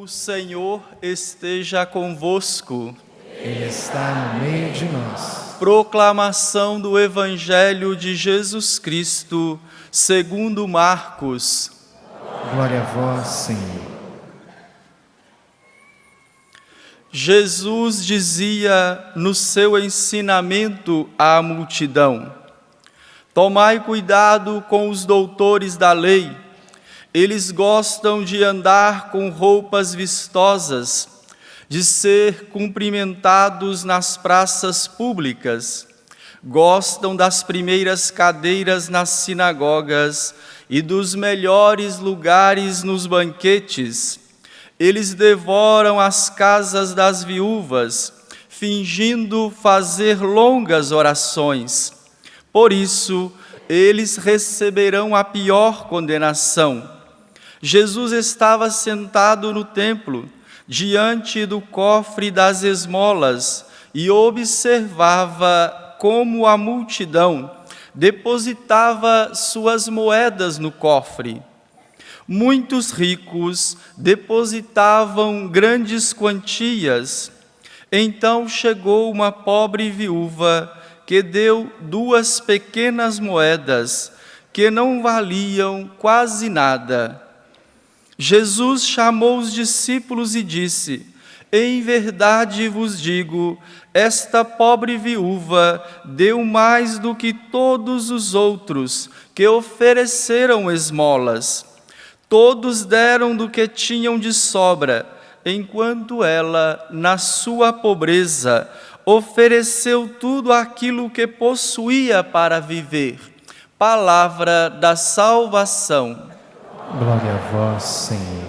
O Senhor esteja convosco. Ele está no meio de nós. Proclamação do Evangelho de Jesus Cristo, segundo Marcos. Glória a vós, Senhor. Jesus dizia no seu ensinamento à multidão: tomai cuidado com os doutores da lei. Eles gostam de andar com roupas vistosas, de ser cumprimentados nas praças públicas, gostam das primeiras cadeiras nas sinagogas e dos melhores lugares nos banquetes. Eles devoram as casas das viúvas, fingindo fazer longas orações. Por isso, eles receberão a pior condenação. Jesus estava sentado no templo, diante do cofre das esmolas, e observava como a multidão depositava suas moedas no cofre. Muitos ricos depositavam grandes quantias. Então chegou uma pobre viúva que deu 2 pequenas moedas, que não valiam quase nada. Jesus chamou os discípulos e disse: em verdade vos digo, esta pobre viúva deu mais do que todos os outros que ofereceram esmolas. Todos deram do que tinham de sobra, enquanto ela, na sua pobreza, ofereceu tudo aquilo que possuía para viver. Palavra da salvação. Glória a vós, Senhor.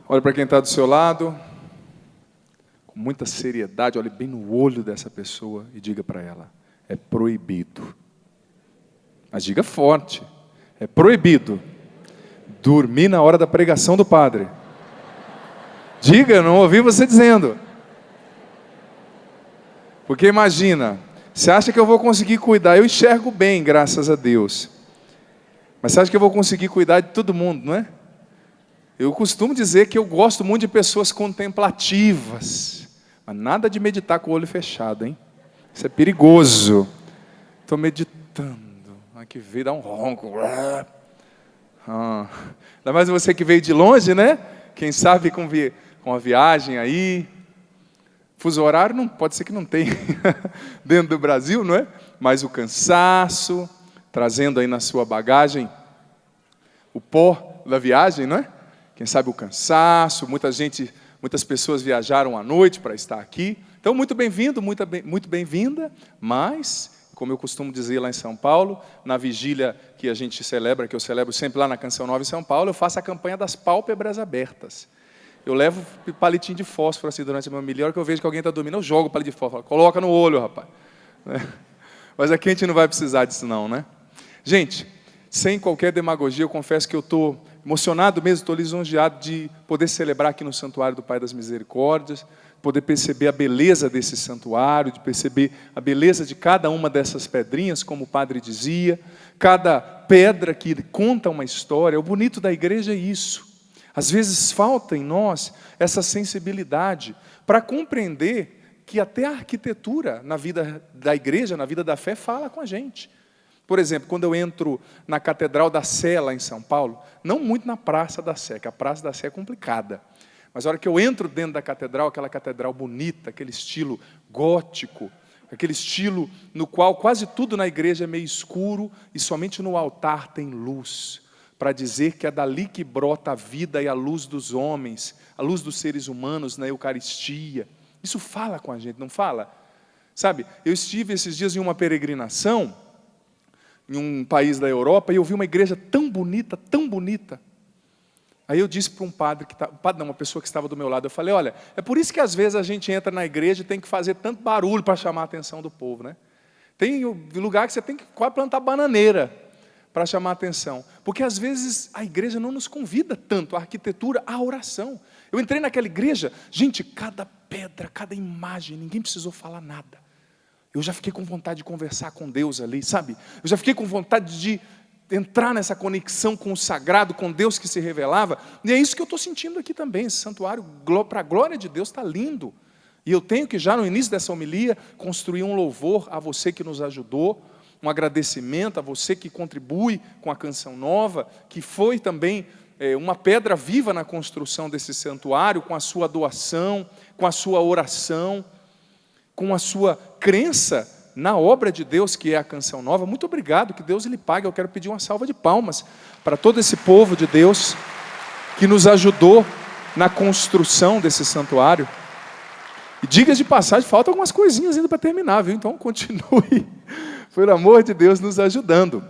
Olhe para quem está do seu lado, com muita seriedade, olhe bem no olho dessa pessoa e diga para ela: é proibido. Mas diga forte: é proibido dormir na hora da pregação do padre. Diga, eu não ouvi você dizendo. Porque imagina, você acha que eu vou conseguir cuidar? Eu enxergo bem, graças a Deus. Mas você acha que eu vou conseguir cuidar de todo mundo, não é? Eu costumo dizer que eu gosto muito de pessoas contemplativas, mas nada de meditar com o olho fechado, hein? Isso é perigoso. Estou meditando. Aqui veio dar um ronco. Ainda mais você que veio de longe, né? Quem sabe com a viagem aí. Fuso horário não pode ser que não tenha dentro do Brasil, não é? Mas o cansaço, trazendo aí na sua bagagem o pó da viagem, não é? Quem sabe o cansaço, muitas pessoas viajaram à noite para estar aqui. Então, muito bem-vindo, muito bem-vinda, mas, como eu costumo dizer lá em São Paulo, na vigília que a gente celebra, que eu celebro sempre lá na Canção Nova em São Paulo, eu faço a campanha das pálpebras abertas. Eu levo palitinho de fósforo assim durante a minha homilia, a hora que eu vejo que alguém está dormindo, eu jogo o palito de fósforo, coloca no olho, rapaz. Mas aqui a gente não vai precisar disso não, né? Gente, sem qualquer demagogia, eu confesso que eu estou emocionado mesmo, estou lisonjeado de poder celebrar aqui no Santuário do Pai das Misericórdias, poder perceber a beleza desse santuário, de perceber a beleza de cada uma dessas pedrinhas, como o padre dizia, cada pedra que conta uma história. O bonito da igreja é isso. Às vezes falta em nós essa sensibilidade para compreender que até a arquitetura na vida da igreja, na vida da fé, fala com a gente. Por exemplo, quando eu entro na Catedral da Sé, lá em São Paulo, não muito na Praça da Sé, que a Praça da Sé é complicada, mas a hora que eu entro dentro da catedral, aquela catedral bonita, aquele estilo gótico, aquele estilo no qual quase tudo na igreja é meio escuro e somente no altar tem luz, para dizer que é dali que brota a vida e a luz dos homens, a luz dos seres humanos na Eucaristia. Isso fala com a gente, não fala? Sabe, eu estive esses dias em uma peregrinação, em um país da Europa, e eu vi uma igreja tão bonita, tão bonita. Aí eu disse para um padre, uma pessoa que estava do meu lado, eu falei: olha, é por isso que às vezes a gente entra na igreja e tem que fazer tanto barulho para chamar a atenção do povo, né? Tem lugar que você tem que quase plantar bananeira, para chamar a atenção. Porque às vezes a igreja não nos convida tanto, a arquitetura, a oração. Eu entrei naquela igreja, gente, cada pedra, cada imagem, ninguém precisou falar nada. Eu já fiquei com vontade de conversar com Deus ali, sabe? Eu já fiquei com vontade de entrar nessa conexão com o sagrado, com Deus que se revelava. E é isso que eu estou sentindo aqui também. Esse santuário, para a glória de Deus, está lindo. E eu tenho que já no início dessa homilia, construir um louvor a você que nos ajudou, um agradecimento a você que contribui com a canção nova, que foi também uma pedra viva na construção desse santuário, com a sua doação, com a sua oração, com a sua crença na obra de Deus que é a canção nova. Muito obrigado, que Deus lhe pague. Eu quero pedir uma salva de palmas para todo esse povo de Deus que nos ajudou na construção desse santuário. E diga de passagem, faltam algumas coisinhas ainda para terminar, viu? Então continue, pelo amor de Deus, nos ajudando.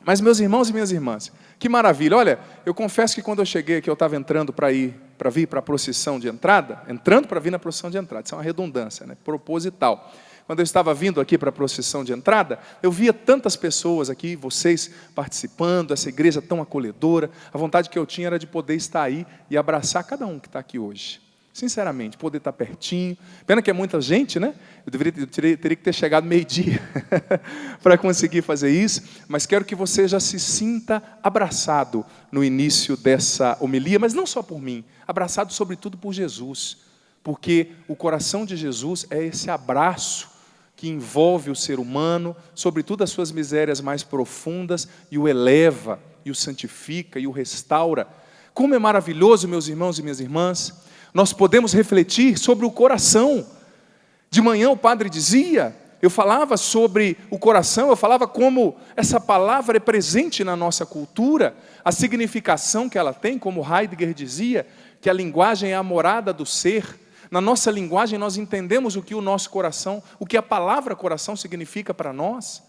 Mas meus irmãos e minhas irmãs, que maravilha. Olha, eu confesso que quando eu cheguei aqui, eu estava entrando para vir para a procissão de entrada, entrando para vir na procissão de entrada, isso é uma redundância, né? Proposital. Quando eu estava vindo aqui para a procissão de entrada, eu via tantas pessoas aqui, vocês participando, essa igreja tão acolhedora. A vontade que eu tinha era de poder estar aí e abraçar cada um que está aqui hoje. Sinceramente, poder estar pertinho. Pena que é muita gente, né? Eu teria que ter chegado meio-dia para conseguir fazer isso. Mas quero que você já se sinta abraçado no início dessa homilia, mas não só por mim, abraçado sobretudo por Jesus. Porque o coração de Jesus é esse abraço que envolve o ser humano, sobretudo as suas misérias mais profundas, e o eleva, e o santifica, e o restaura. Como é maravilhoso, meus irmãos e minhas irmãs, nós podemos refletir sobre o coração. De manhã o padre dizia, eu falava sobre o coração, eu falava como essa palavra é presente na nossa cultura, a significação que ela tem, como Heidegger dizia, que a linguagem é a morada do ser. Na nossa linguagem nós entendemos o que o nosso coração, o que a palavra coração significa para nós.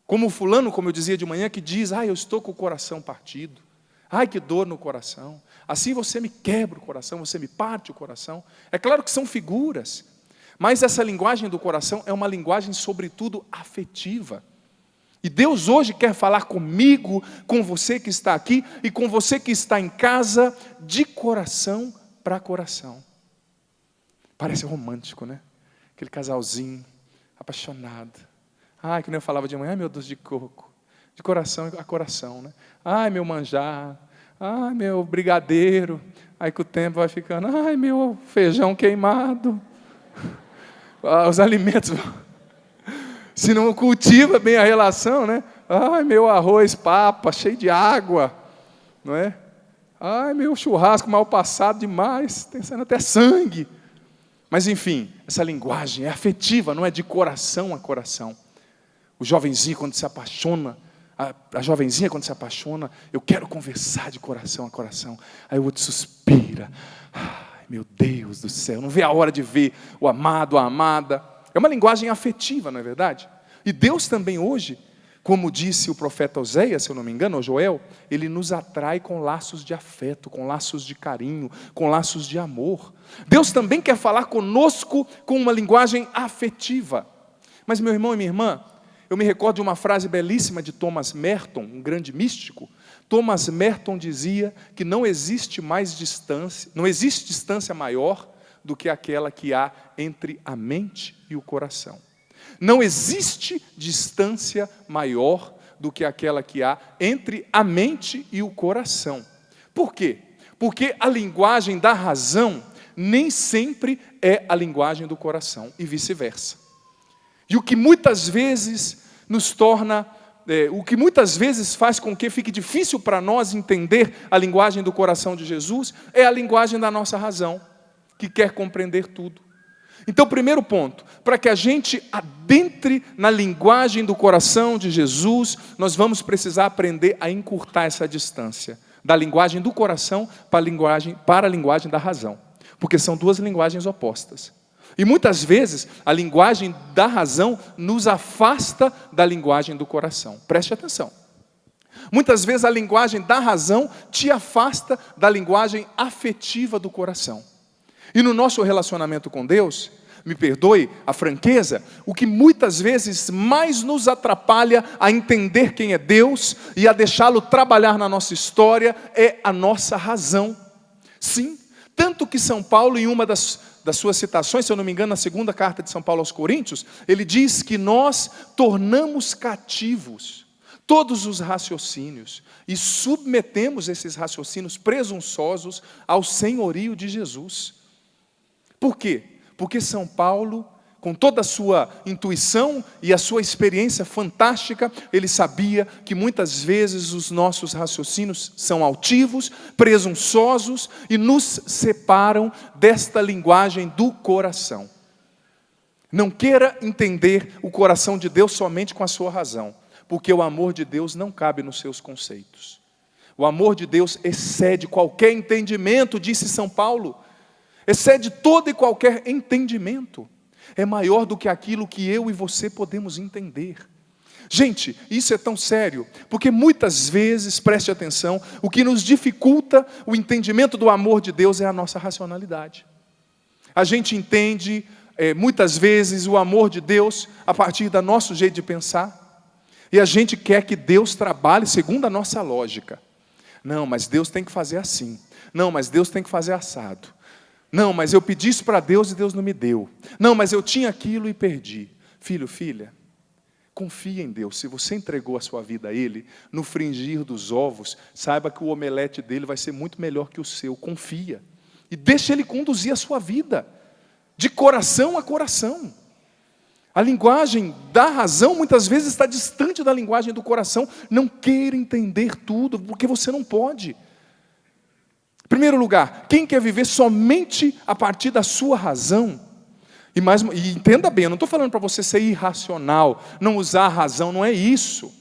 Como o fulano, como eu dizia de manhã, que diz, eu estou com o coração partido. Ai, que dor no coração. Assim você me quebra o coração, você me parte o coração. É claro que são figuras, mas essa linguagem do coração é uma linguagem, sobretudo, afetiva. E Deus hoje quer falar comigo, com você que está aqui e com você que está em casa, de coração para coração. Parece romântico, né? Aquele casalzinho, apaixonado. Ai, que nem eu falava de manhã, ai meu Deus de coco. De coração a coração, né? Ai, meu manjar. Ai, meu brigadeiro. Aí com o tempo vai ficando, ai, meu feijão queimado. Os alimentos. Se não cultiva bem a relação, né? Ai, meu arroz papa, cheio de água. Não é? Ai, meu churrasco mal passado demais. Tem saindo até sangue. Mas enfim, essa linguagem é afetiva, não é de coração a coração. O jovenzinho quando se apaixona, a jovenzinha quando se apaixona, eu quero conversar de coração a coração. Aí o outro suspira. Ai, meu Deus do céu, não vê a hora de ver o amado, a amada. É uma linguagem afetiva, não é verdade? E Deus também hoje, como disse o profeta Oséias, se eu não me engano, ou Joel, ele nos atrai com laços de afeto, com laços de carinho, com laços de amor. Deus também quer falar conosco com uma linguagem afetiva. Mas meu irmão e minha irmã, eu me recordo de uma frase belíssima de Thomas Merton, um grande místico. Thomas Merton dizia que não existe distância maior do que aquela que há entre a mente e o coração. Não existe distância maior do que aquela que há entre a mente e o coração. Por quê? Porque a linguagem da razão nem sempre é a linguagem do coração e vice-versa. E o que muitas vezes nos torna, o que muitas vezes faz com que fique difícil para nós entender a linguagem do coração de Jesus, é a linguagem da nossa razão, que quer compreender tudo. Então, primeiro ponto, para que a gente adentre na linguagem do coração de Jesus, nós vamos precisar aprender a encurtar essa distância, da linguagem do coração para a linguagem da razão, porque são duas linguagens opostas. E muitas vezes a linguagem da razão nos afasta da linguagem do coração. Preste atenção. Muitas vezes a linguagem da razão te afasta da linguagem afetiva do coração. E no nosso relacionamento com Deus, me perdoe a franqueza, o que muitas vezes mais nos atrapalha a entender quem é Deus e a deixá-lo trabalhar na nossa história é a nossa razão. Sim, tanto que São Paulo, em uma das suas citações, se eu não me engano, na segunda carta de São Paulo aos Coríntios, ele diz que nós tornamos cativos todos os raciocínios e submetemos esses raciocínios presunçosos ao senhorio de Jesus. Por quê? Porque São Paulo, com toda a sua intuição e a sua experiência fantástica, ele sabia que muitas vezes os nossos raciocínios são altivos, presunçosos e nos separam desta linguagem do coração. Não queira entender o coração de Deus somente com a sua razão, porque o amor de Deus não cabe nos seus conceitos. O amor de Deus excede qualquer entendimento, disse São Paulo. Excede todo e qualquer entendimento. É maior do que aquilo que eu e você podemos entender. Gente, isso é tão sério, porque muitas vezes, preste atenção, o que nos dificulta o entendimento do amor de Deus é a nossa racionalidade. A gente entende, muitas vezes, o amor de Deus a partir do nosso jeito de pensar, e a gente quer que Deus trabalhe segundo a nossa lógica. Não, mas Deus tem que fazer assim. Não, mas Deus tem que fazer assado. Não, mas eu pedi isso para Deus e Deus não me deu. Não, mas eu tinha aquilo e perdi. Filho, filha, confia em Deus. Se você entregou a sua vida a Ele, no fringir dos ovos, saiba que o omelete dele vai ser muito melhor que o seu. Confia. E deixa Ele conduzir a sua vida, de coração a coração. A linguagem da razão muitas vezes está distante da linguagem do coração. Não queira entender tudo, porque você não pode. Em primeiro lugar, quem quer viver somente a partir da sua razão, e entenda bem, eu não estou falando para você ser irracional, não usar a razão, não é isso.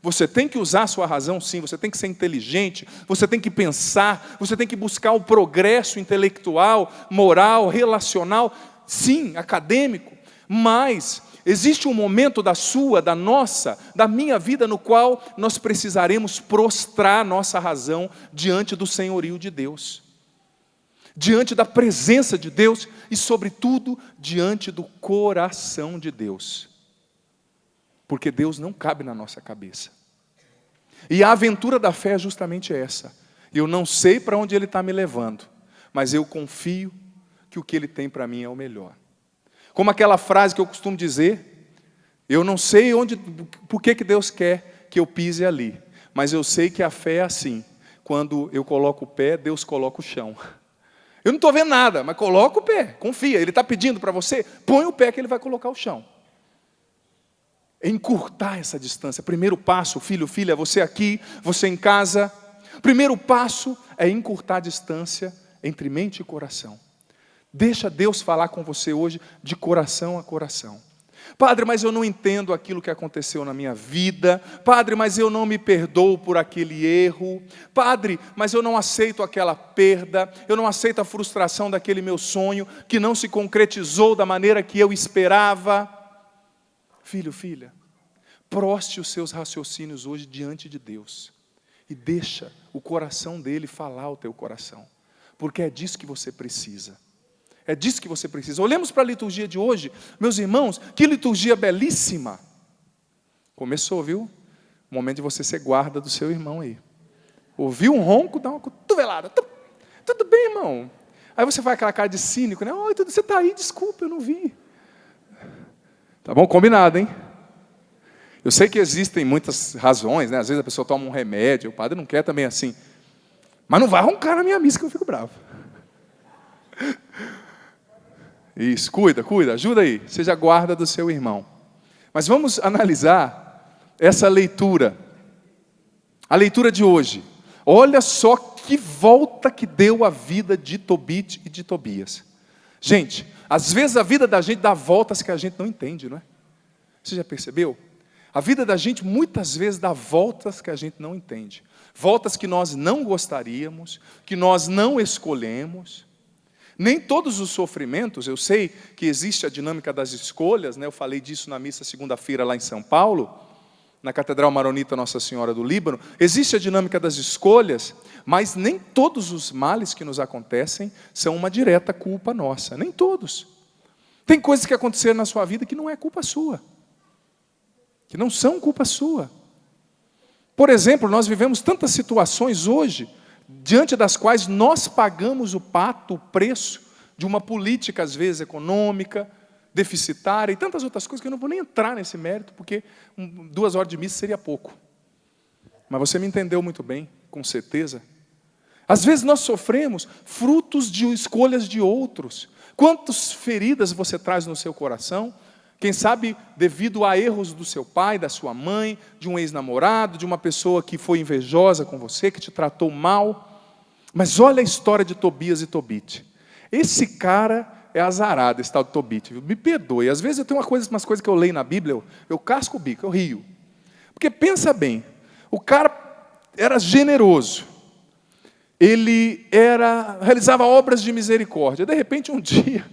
Você tem que usar a sua razão sim, você tem que ser inteligente, você tem que pensar, você tem que buscar o progresso intelectual, moral, relacional, sim, acadêmico. Mas existe um momento da sua, da nossa, da minha vida no qual nós precisaremos prostrar nossa razão diante do senhorio de Deus. Diante da presença de Deus e, sobretudo, diante do coração de Deus. Porque Deus não cabe na nossa cabeça. E a aventura da fé é justamente essa. Eu não sei para onde Ele está me levando, mas eu confio que o que Ele tem para mim é o melhor. Como aquela frase que eu costumo dizer, eu não sei por que Deus quer que eu pise ali, mas eu sei que a fé é assim, quando eu coloco o pé, Deus coloca o chão. Eu não estou vendo nada, mas coloca o pé, confia, Ele está pedindo para você, põe o pé que Ele vai colocar o chão. É encurtar essa distância. Primeiro passo, filho, filha, você aqui, você em casa, primeiro passo é encurtar a distância entre mente e coração. Deixa Deus falar com você hoje de coração a coração. Padre, mas eu não entendo aquilo que aconteceu na minha vida. Padre, mas eu não me perdoo por aquele erro. Padre, mas eu não aceito aquela perda. Eu não aceito a frustração daquele meu sonho que não se concretizou da maneira que eu esperava. Filho, filha, proste os seus raciocínios hoje diante de Deus. E deixa o coração dele falar ao teu coração. Porque é disso que você precisa. É disso que você precisa. Olhemos para a liturgia de hoje. Meus irmãos, que liturgia belíssima. Começou, viu? O momento de você ser guarda do seu irmão aí. Ouviu um ronco, dá uma cotovelada. Tudo bem, irmão. Aí você faz aquela cara de cínico, né? Oi, você está aí, desculpa, eu não vi. Tá bom? Combinado, hein? Eu sei que existem muitas razões, né? Às vezes a pessoa toma um remédio, o padre não quer também assim. Mas não vai roncar na minha missa que eu fico bravo. Isso, cuida, ajuda aí, seja guarda do seu irmão. Mas vamos analisar essa leitura, a leitura de hoje. Olha só que volta que deu a vida de Tobit e de Tobias. Gente, às vezes a vida da gente dá voltas que a gente não entende, não é? Você já percebeu? A vida da gente muitas vezes dá voltas que a gente não entende. Voltas que nós não gostaríamos, que nós não escolhemos. Nem todos os sofrimentos, eu sei que existe a dinâmica das escolhas, né? Eu falei disso na missa segunda-feira lá em São Paulo, na Catedral Maronita Nossa Senhora do Líbano. Existe a dinâmica das escolhas, mas nem todos os males que nos acontecem são uma direta culpa nossa, nem todos. Tem coisas que aconteceram na sua vida que não é culpa sua, que não são culpa sua. Por exemplo, nós vivemos tantas situações hoje, diante das quais nós pagamos o pato, o preço de uma política, às vezes, econômica, deficitária, e tantas outras coisas que eu não vou nem entrar nesse mérito, porque 2 horas de missa seria pouco. Mas você me entendeu muito bem, com certeza. Às vezes nós sofremos frutos de escolhas de outros. Quantas feridas você traz no seu coração? Quem sabe devido a erros do seu pai, da sua mãe, de um ex-namorado, de uma pessoa que foi invejosa com você, que te tratou mal. Mas olha a história de Tobias e Tobite. Esse cara é azarado, esse tal de Tobite. Me perdoe, às vezes eu tenho umas coisas que eu leio na Bíblia, eu casco o bico, eu rio. Porque pensa bem, o cara era generoso, ele realizava obras de misericórdia. De repente, um dia,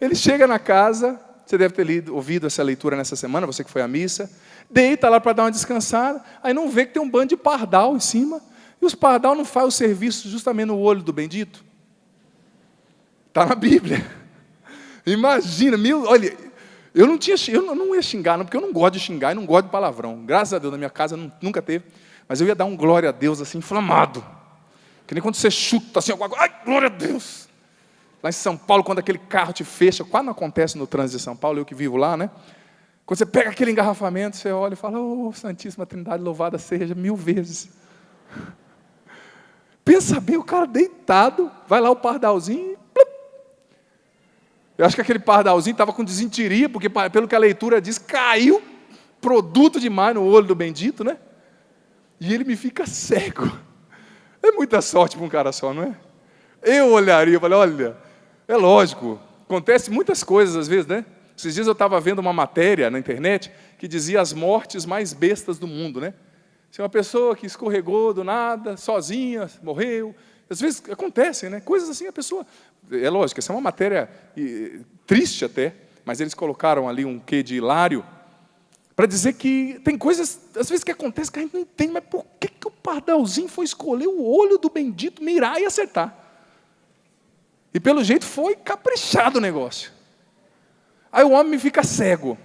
ele chega na casa, você deve ter ouvido essa leitura nessa semana, você que foi à missa, deita lá para dar uma descansada, aí não vê que tem um bando de pardal em cima, e os pardal não fazem o serviço justamente no olho do bendito? Está na Bíblia. Imagina, olha, eu não ia xingar, não, porque eu não gosto de xingar e não gosto de palavrão. Graças a Deus, na minha casa nunca teve, mas eu ia dar um glória a Deus assim, inflamado. Que nem quando você chuta assim, ai, glória a Deus. Lá em São Paulo, quando aquele carro te fecha, quase não acontece no trânsito de São Paulo, eu que vivo lá, né? Quando você pega aquele engarrafamento, você olha e fala, Santíssima Trindade, louvada seja 1000 vezes. Pensa bem, o cara deitado, vai lá o pardalzinho e... Eu acho que aquele pardalzinho estava com desinteria, porque pelo que a leitura diz, caiu produto demais no olho do bendito, né? E ele me fica cego. É muita sorte para um cara só, não é? Eu olharia e falei, olha, é lógico, acontece muitas coisas às vezes, né? Esses dias eu estava vendo uma matéria na internet que dizia as mortes mais bestas do mundo, né? Se uma pessoa que escorregou do nada, sozinha, morreu. Às vezes acontecem, né? Coisas assim, a pessoa... É lógico, essa é uma matéria triste até, mas eles colocaram ali um quê de hilário, para dizer que tem coisas, às vezes, que acontecem que a gente não entende, mas por que o pardalzinho foi escolher o olho do bendito, mirar e acertar? E pelo jeito foi caprichado o negócio. Aí o homem fica cego.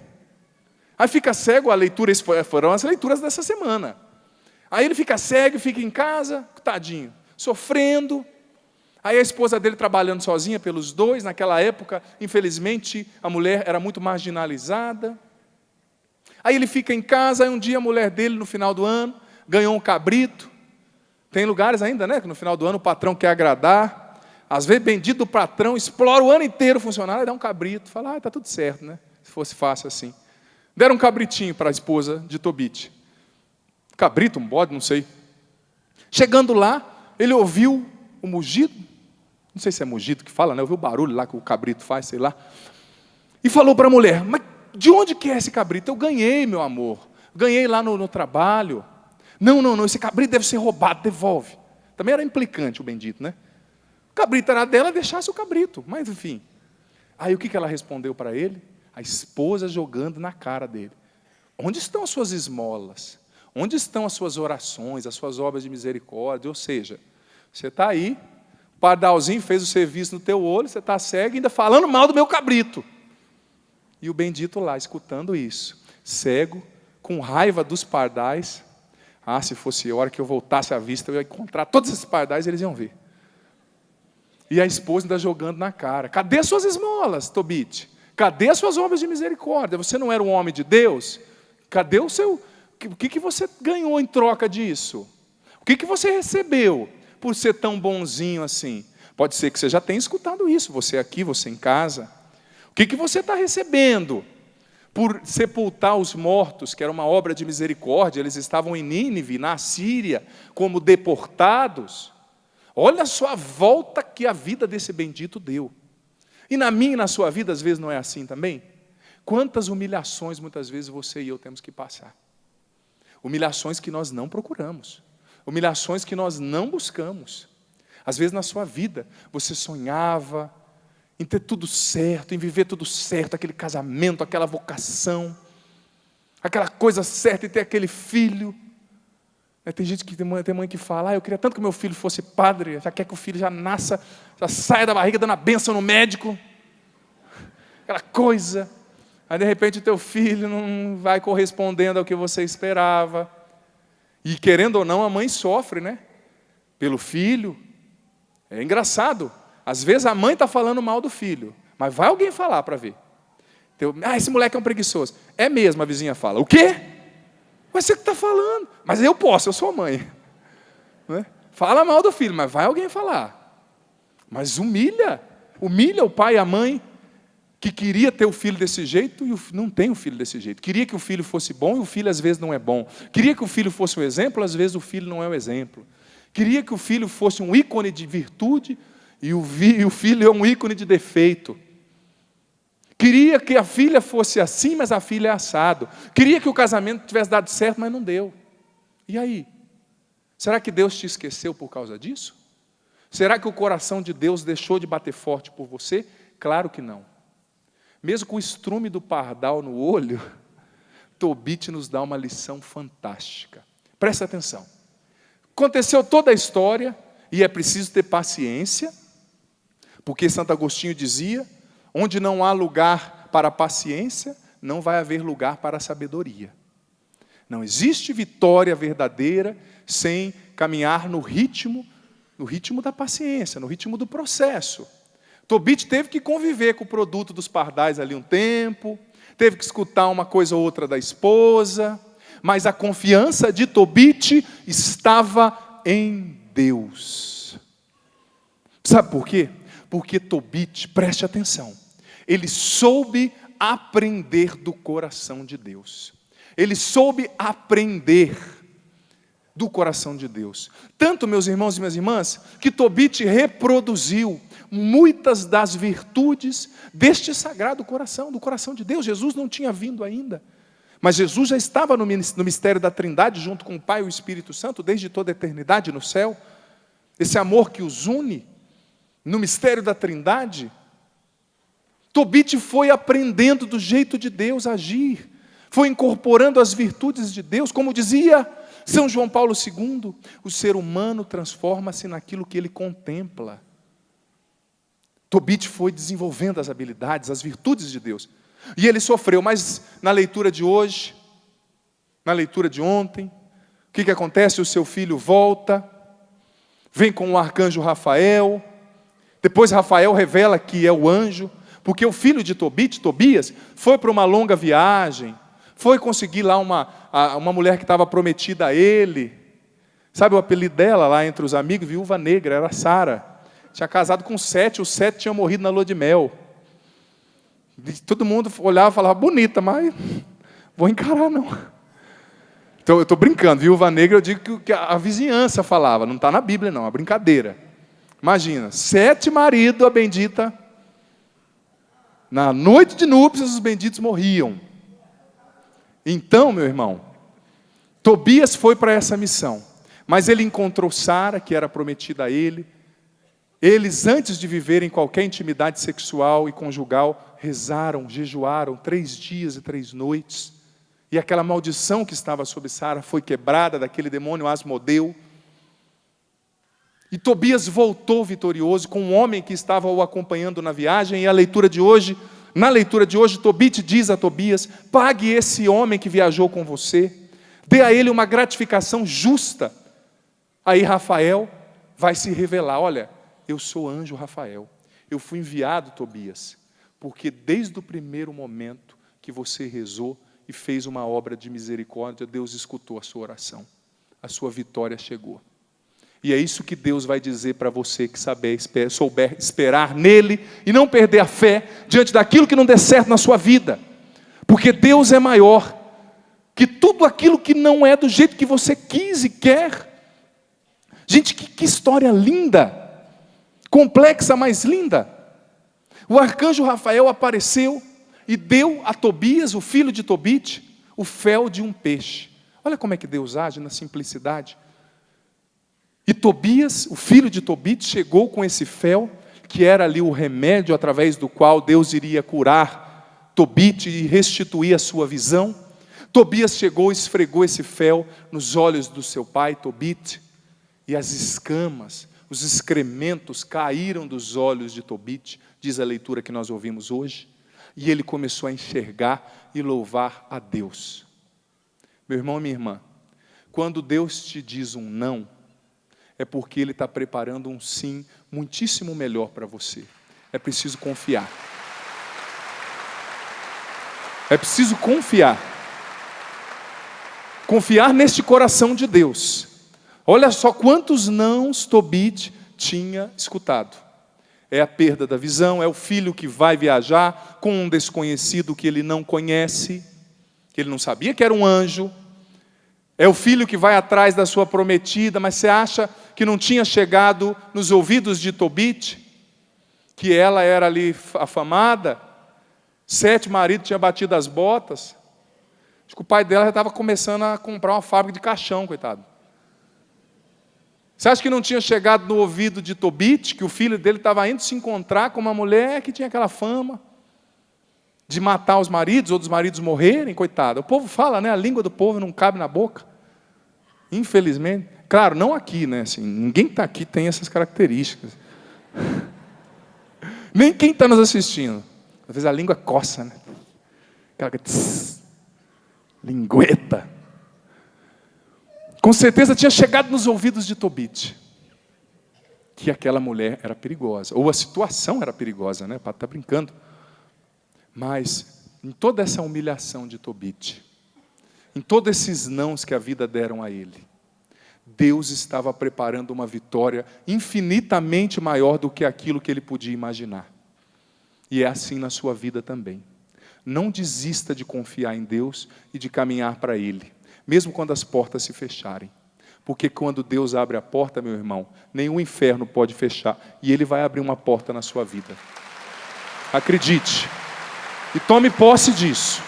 Aí fica cego, a leitura, foram as leituras dessa semana. Aí ele fica cego, fica em casa, tadinho, sofrendo. Aí a esposa dele trabalhando sozinha pelos dois, naquela época, infelizmente, a mulher era muito marginalizada. Aí ele fica em casa, aí um dia a mulher dele, no final do ano, ganhou um cabrito. Tem lugares ainda, né, que no final do ano o patrão quer agradar. Às vezes, bendito do patrão, explora o ano inteiro o funcionário, e dá um cabrito. Fala, está tudo certo, né, se fosse fácil assim. Deram um cabritinho para a esposa de Tobite. Cabrito, um bode, não sei. Chegando lá, ele ouviu o mugido. Não sei se é mugido que fala, né? Ouviu o barulho lá que o cabrito faz, sei lá. E falou para a mulher, mas de onde que é esse cabrito? Eu ganhei, meu amor. Ganhei lá no trabalho. Não, esse cabrito deve ser roubado, devolve. Também era implicante o bendito, né? O cabrito era dela, deixasse o cabrito. Mas enfim. Aí o que ela respondeu para ele? A esposa jogando na cara dele. Onde estão as suas esmolas? Onde estão as suas orações, as suas obras de misericórdia? Ou seja, você está aí, o pardalzinho fez o serviço no teu olho, você está cego e ainda falando mal do meu cabrito. E o bendito lá, escutando isso, cego, com raiva dos pardais. Se fosse a hora que eu voltasse à vista, eu ia encontrar todos esses pardais e eles iam ver. E a esposa ainda jogando na cara. Cadê as suas esmolas, Tobite? Cadê as suas obras de misericórdia? Você não era um homem de Deus? Cadê o seu... O que você ganhou em troca disso? O que você recebeu por ser tão bonzinho assim? Pode ser que você já tenha escutado isso, você aqui, você em casa. O que você está recebendo por sepultar os mortos, que era uma obra de misericórdia? Eles estavam em Nínive, na Síria, como deportados. Olha só a volta que a vida desse bendito deu. E na minha e na sua vida, às vezes, não é assim também? Quantas humilhações, muitas vezes, você e eu temos que passar. Humilhações que nós não procuramos. Humilhações que nós não buscamos. Às vezes, na sua vida, você sonhava em ter tudo certo, em viver tudo certo, aquele casamento, aquela vocação, aquela coisa certa, e ter aquele filho. Tem gente que tem mãe que fala, eu queria tanto que meu filho fosse padre, já quer que o filho já nasça, já saia da barriga dando a bênção no médico. aquela coisa. Aí de repente o teu filho não vai correspondendo ao que você esperava. E querendo ou não, a mãe sofre, né? Pelo filho. É engraçado. Às vezes a mãe está falando mal do filho, mas vai alguém falar para ver. Esse moleque é um preguiçoso. É mesmo, a vizinha fala. O quê? Mas você que está falando. Mas eu posso, eu sou a mãe. Não é? Fala mal do filho, mas vai alguém falar. Mas humilha o pai e a mãe que queria ter o filho desse jeito e não tem o filho desse jeito. Queria que o filho fosse bom e o filho às vezes não é bom. Queria que o filho fosse um exemplo, às vezes o filho não é um exemplo. Queria que o filho fosse um ícone de virtude e o filho é um ícone de defeito. Queria que a filha fosse assim, mas a filha é assado. Queria que o casamento tivesse dado certo, mas não deu. E aí? Será que Deus te esqueceu por causa disso? Será que o coração de Deus deixou de bater forte por você? Claro que não. Mesmo com o estrume do pardal no olho, Tobit nos dá uma lição fantástica. Presta atenção. Aconteceu toda a história, e é preciso ter paciência, porque Santo Agostinho dizia: onde não há lugar para a paciência, não vai haver lugar para a sabedoria. Não existe vitória verdadeira sem caminhar no ritmo da paciência, no ritmo do processo. Tobit teve que conviver com o produto dos pardais ali um tempo, teve que escutar uma coisa ou outra da esposa, mas a confiança de Tobit estava em Deus. Sabe por quê? Porque Tobit, preste atenção, ele soube aprender do coração de Deus. Ele soube aprender do coração de Deus. Tanto, meus irmãos e minhas irmãs, que Tobit reproduziu muitas das virtudes deste sagrado coração, do coração de Deus. Jesus não tinha vindo ainda, mas Jesus já estava no mistério da Trindade, junto com o Pai e o Espírito Santo, desde toda a eternidade no céu. Esse amor que os une no mistério da Trindade. Tobit foi aprendendo do jeito de Deus agir, foi incorporando as virtudes de Deus, como dizia São João Paulo II, o ser humano transforma-se naquilo que ele contempla. Tobit foi desenvolvendo as habilidades, as virtudes de Deus, e ele sofreu, mas na leitura de hoje, na leitura de ontem, o que acontece? O seu filho volta, vem com o arcanjo Rafael, depois Rafael revela que é o anjo, porque o filho de Tobit, Tobias, foi para uma longa viagem, foi conseguir lá uma mulher que estava prometida a ele. Sabe o apelido dela lá entre os amigos? Viúva Negra, era Sara. Tinha casado com 7, os 7 tinham morrido na lua de mel. Todo mundo olhava e falava: bonita, mas vou encarar não. Então eu estou brincando, Viúva Negra eu digo que a vizinhança falava, não está na Bíblia não, é brincadeira. Imagina, 7 maridos, a bendita... Na noite de núpcias, os benditos morriam. Então, meu irmão, Tobias foi para essa missão. Mas ele encontrou Sara, que era prometida a ele. Eles, antes de viverem qualquer intimidade sexual e conjugal, rezaram, jejuaram 3 dias e 3 noites. E aquela maldição que estava sobre Sara foi quebrada, daquele demônio Asmodeu. E Tobias voltou vitorioso com um homem que estava o acompanhando na viagem. E na leitura de hoje, Tobit diz a Tobias: pague esse homem que viajou com você, dê a ele uma gratificação justa. Aí Rafael vai se revelar: olha, eu sou anjo Rafael, eu fui enviado, Tobias, porque desde o primeiro momento que você rezou e fez uma obra de misericórdia, Deus escutou a sua oração, a sua vitória chegou. E é isso que Deus vai dizer para você que souber esperar nele e não perder a fé diante daquilo que não der certo na sua vida. Porque Deus é maior que tudo aquilo que não é do jeito que você quis e quer. Gente, que história linda, complexa, mas linda. O arcanjo Rafael apareceu e deu a Tobias, o filho de Tobit, o fel de um peixe. Olha como é que Deus age na simplicidade. E Tobias, o filho de Tobit, chegou com esse fel, que era ali o remédio através do qual Deus iria curar Tobit e restituir a sua visão. Tobias chegou e esfregou esse fel nos olhos do seu pai, Tobit, e as escamas, os excrementos caíram dos olhos de Tobit, diz a leitura que nós ouvimos hoje. E ele começou a enxergar e louvar a Deus. Meu irmão e minha irmã, quando Deus te diz um não, é porque Ele está preparando um sim muitíssimo melhor para você. É preciso confiar. É preciso confiar. Confiar neste coração de Deus. Olha só quantos nãos Tobit tinha escutado. É a perda da visão, é o filho que vai viajar com um desconhecido que ele não conhece, que ele não sabia que era um anjo. É o filho que vai atrás da sua prometida, mas você acha que não tinha chegado nos ouvidos de Tobit, que ela era ali afamada, 7 maridos tinham batido as botas. Acho que o pai dela já estava começando a comprar uma fábrica de caixão, coitado. Você acha que não tinha chegado no ouvido de Tobit, que o filho dele estava indo se encontrar com uma mulher que tinha aquela fama de matar os maridos, ou dos maridos morrerem, coitado. O povo fala, né? A língua do povo não cabe na boca. Infelizmente. Claro, não aqui, né? Assim, ninguém que está aqui tem essas características. Nem quem está nos assistindo. Às vezes a língua coça, né? Aquela lingueta. Com certeza tinha chegado nos ouvidos de Tobit que aquela mulher era perigosa, ou a situação era perigosa, né? O padre está brincando. Mas, em toda essa humilhação de Tobit, em todos esses nãos que a vida deram a ele, Deus estava preparando uma vitória infinitamente maior do que aquilo que ele podia imaginar. E é assim na sua vida também. Não desista de confiar em Deus e de caminhar para Ele, mesmo quando as portas se fecharem. Porque quando Deus abre a porta, meu irmão, nenhum inferno pode fechar, e Ele vai abrir uma porta na sua vida. Acredite. E tome posse disso.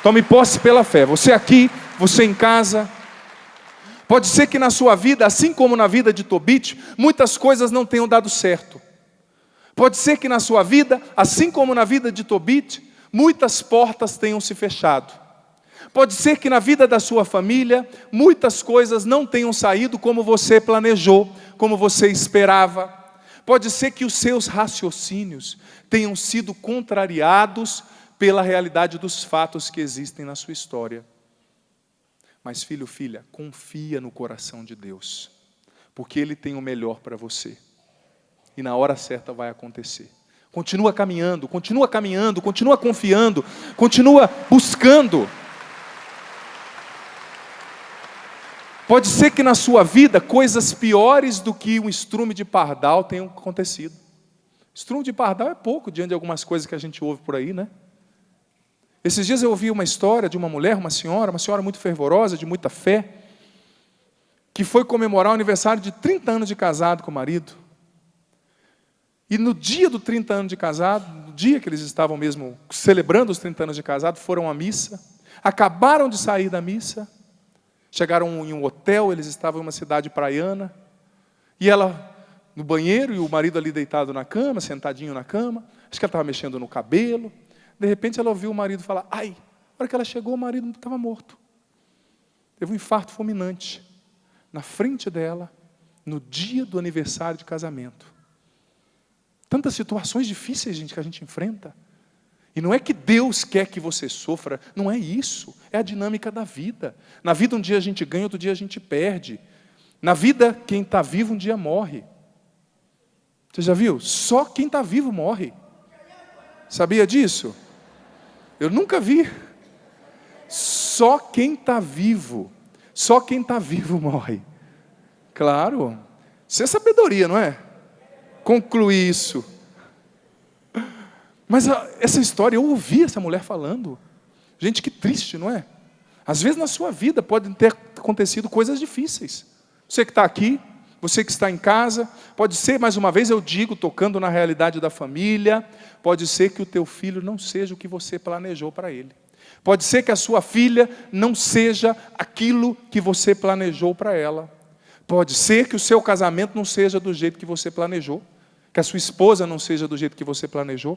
Tome posse pela fé. Você aqui, você em casa. Pode ser que na sua vida, assim como na vida de Tobit, muitas coisas não tenham dado certo. Pode ser que na sua vida, assim como na vida de Tobit, muitas portas tenham se fechado. Pode ser que na vida da sua família, muitas coisas não tenham saído como você planejou, como você esperava. Pode ser que os seus raciocínios tenham sido contrariados pela realidade dos fatos que existem na sua história. Mas filho, filha, confia no coração de Deus, porque Ele tem o melhor para você. E na hora certa vai acontecer. Continua caminhando, continua confiando, continua buscando. Pode ser que na sua vida coisas piores do que um estrume de pardal tenham acontecido. Estrume de pardal é pouco diante de algumas coisas que a gente ouve por aí, né? Esses dias eu ouvi uma história de uma mulher, uma senhora muito fervorosa, de muita fé, que foi comemorar o aniversário de 30 anos de casado com o marido. E no dia do 30 anos de casado, no dia que eles estavam mesmo celebrando os 30 anos de casado, foram à missa, acabaram de sair da missa, chegaram em um hotel, eles estavam em uma cidade praiana, e ela no banheiro, e o marido ali deitado na cama, sentadinho na cama, acho que ela estava mexendo no cabelo, de repente ela ouviu o marido falar, ai, na hora que ela chegou o marido estava morto, teve um infarto fulminante, na frente dela, no dia do aniversário de casamento. Tantas situações difíceis, gente, que a gente enfrenta. E não é que Deus quer que você sofra, não é isso. É a dinâmica da vida. Na vida um dia a gente ganha, outro dia a gente perde. Na vida, quem está vivo um dia morre. Você já viu? Só quem está vivo morre. Sabia disso? Eu nunca vi. Só quem está vivo morre. Claro. Isso é sabedoria, não é? Concluir isso. Mas essa história, eu ouvi essa mulher falando. Gente, que triste, não é? Às vezes na sua vida podem ter acontecido coisas difíceis. Você que está aqui, você que está em casa, pode ser, mais uma vez eu digo, tocando na realidade da família, pode ser que o teu filho não seja o que você planejou para ele. Pode ser que a sua filha não seja aquilo que você planejou para ela. Pode ser que o seu casamento não seja do jeito que você planejou. Que a sua esposa não seja do jeito que você planejou.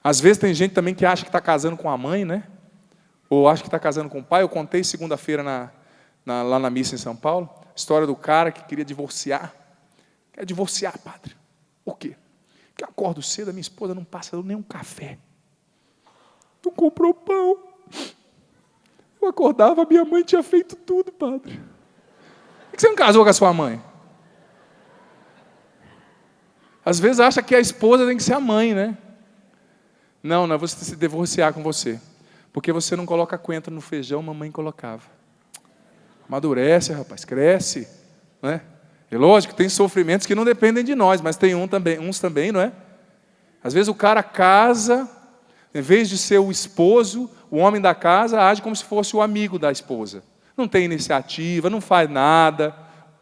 Às vezes tem gente também que acha que está casando com a mãe, né? Ou acha que está casando com o pai. Eu contei segunda-feira lá na missa em São Paulo, a história do cara que queria divorciar. Quer divorciar, padre. O quê? Porque eu acordo cedo, a minha esposa não passa nem um café. Não comprou pão. Eu acordava, minha mãe tinha feito tudo, padre. Por que você não casou com a sua mãe? Às vezes acha que a esposa tem que ser a mãe, né? Não, não é você se divorciar com você. Porque você não coloca coentro no feijão, mamãe colocava. Amadurece, rapaz, cresce. Não é? É lógico, tem sofrimentos que não dependem de nós, mas tem uns também, não é? Às vezes o cara casa, em vez de ser o esposo, o homem da casa age como se fosse o amigo da esposa. Não tem iniciativa, não faz nada,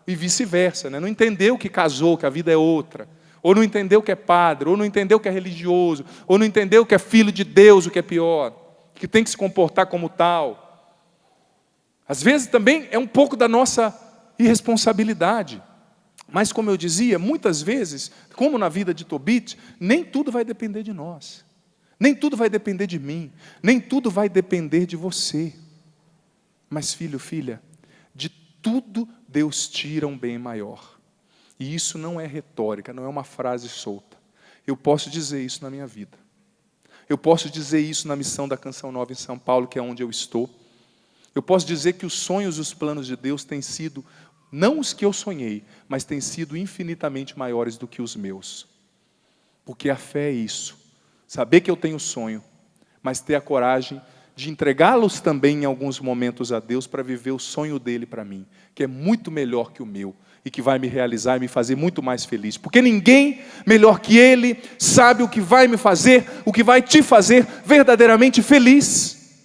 e vice-versa, né? Não entendeu que casou, que a vida é outra. Ou não entendeu que é padre, ou não entendeu que é religioso, ou não entendeu que é filho de Deus, o que é pior, que tem que se comportar como tal. Às vezes também é um pouco da nossa irresponsabilidade. Mas como eu dizia, muitas vezes, como na vida de Tobit, nem tudo vai depender de nós. Nem tudo vai depender de mim. Nem tudo vai depender de você. Mas filho, filha, de tudo Deus tira um bem maior. E isso não é retórica, não é uma frase solta. Eu posso dizer isso na minha vida. Eu posso dizer isso na missão da Canção Nova em São Paulo, que é onde eu estou. Eu posso dizer que os sonhos e os planos de Deus têm sido, não os que eu sonhei, mas têm sido infinitamente maiores do que os meus. Porque a fé é isso. Saber que eu tenho sonho, mas ter a coragem de entregá-los também em alguns momentos a Deus para viver o sonho dele para mim, que é muito melhor que o meu e que vai me realizar e me fazer muito mais feliz. Porque ninguém melhor que ele sabe o que vai me fazer, o que vai te fazer verdadeiramente feliz.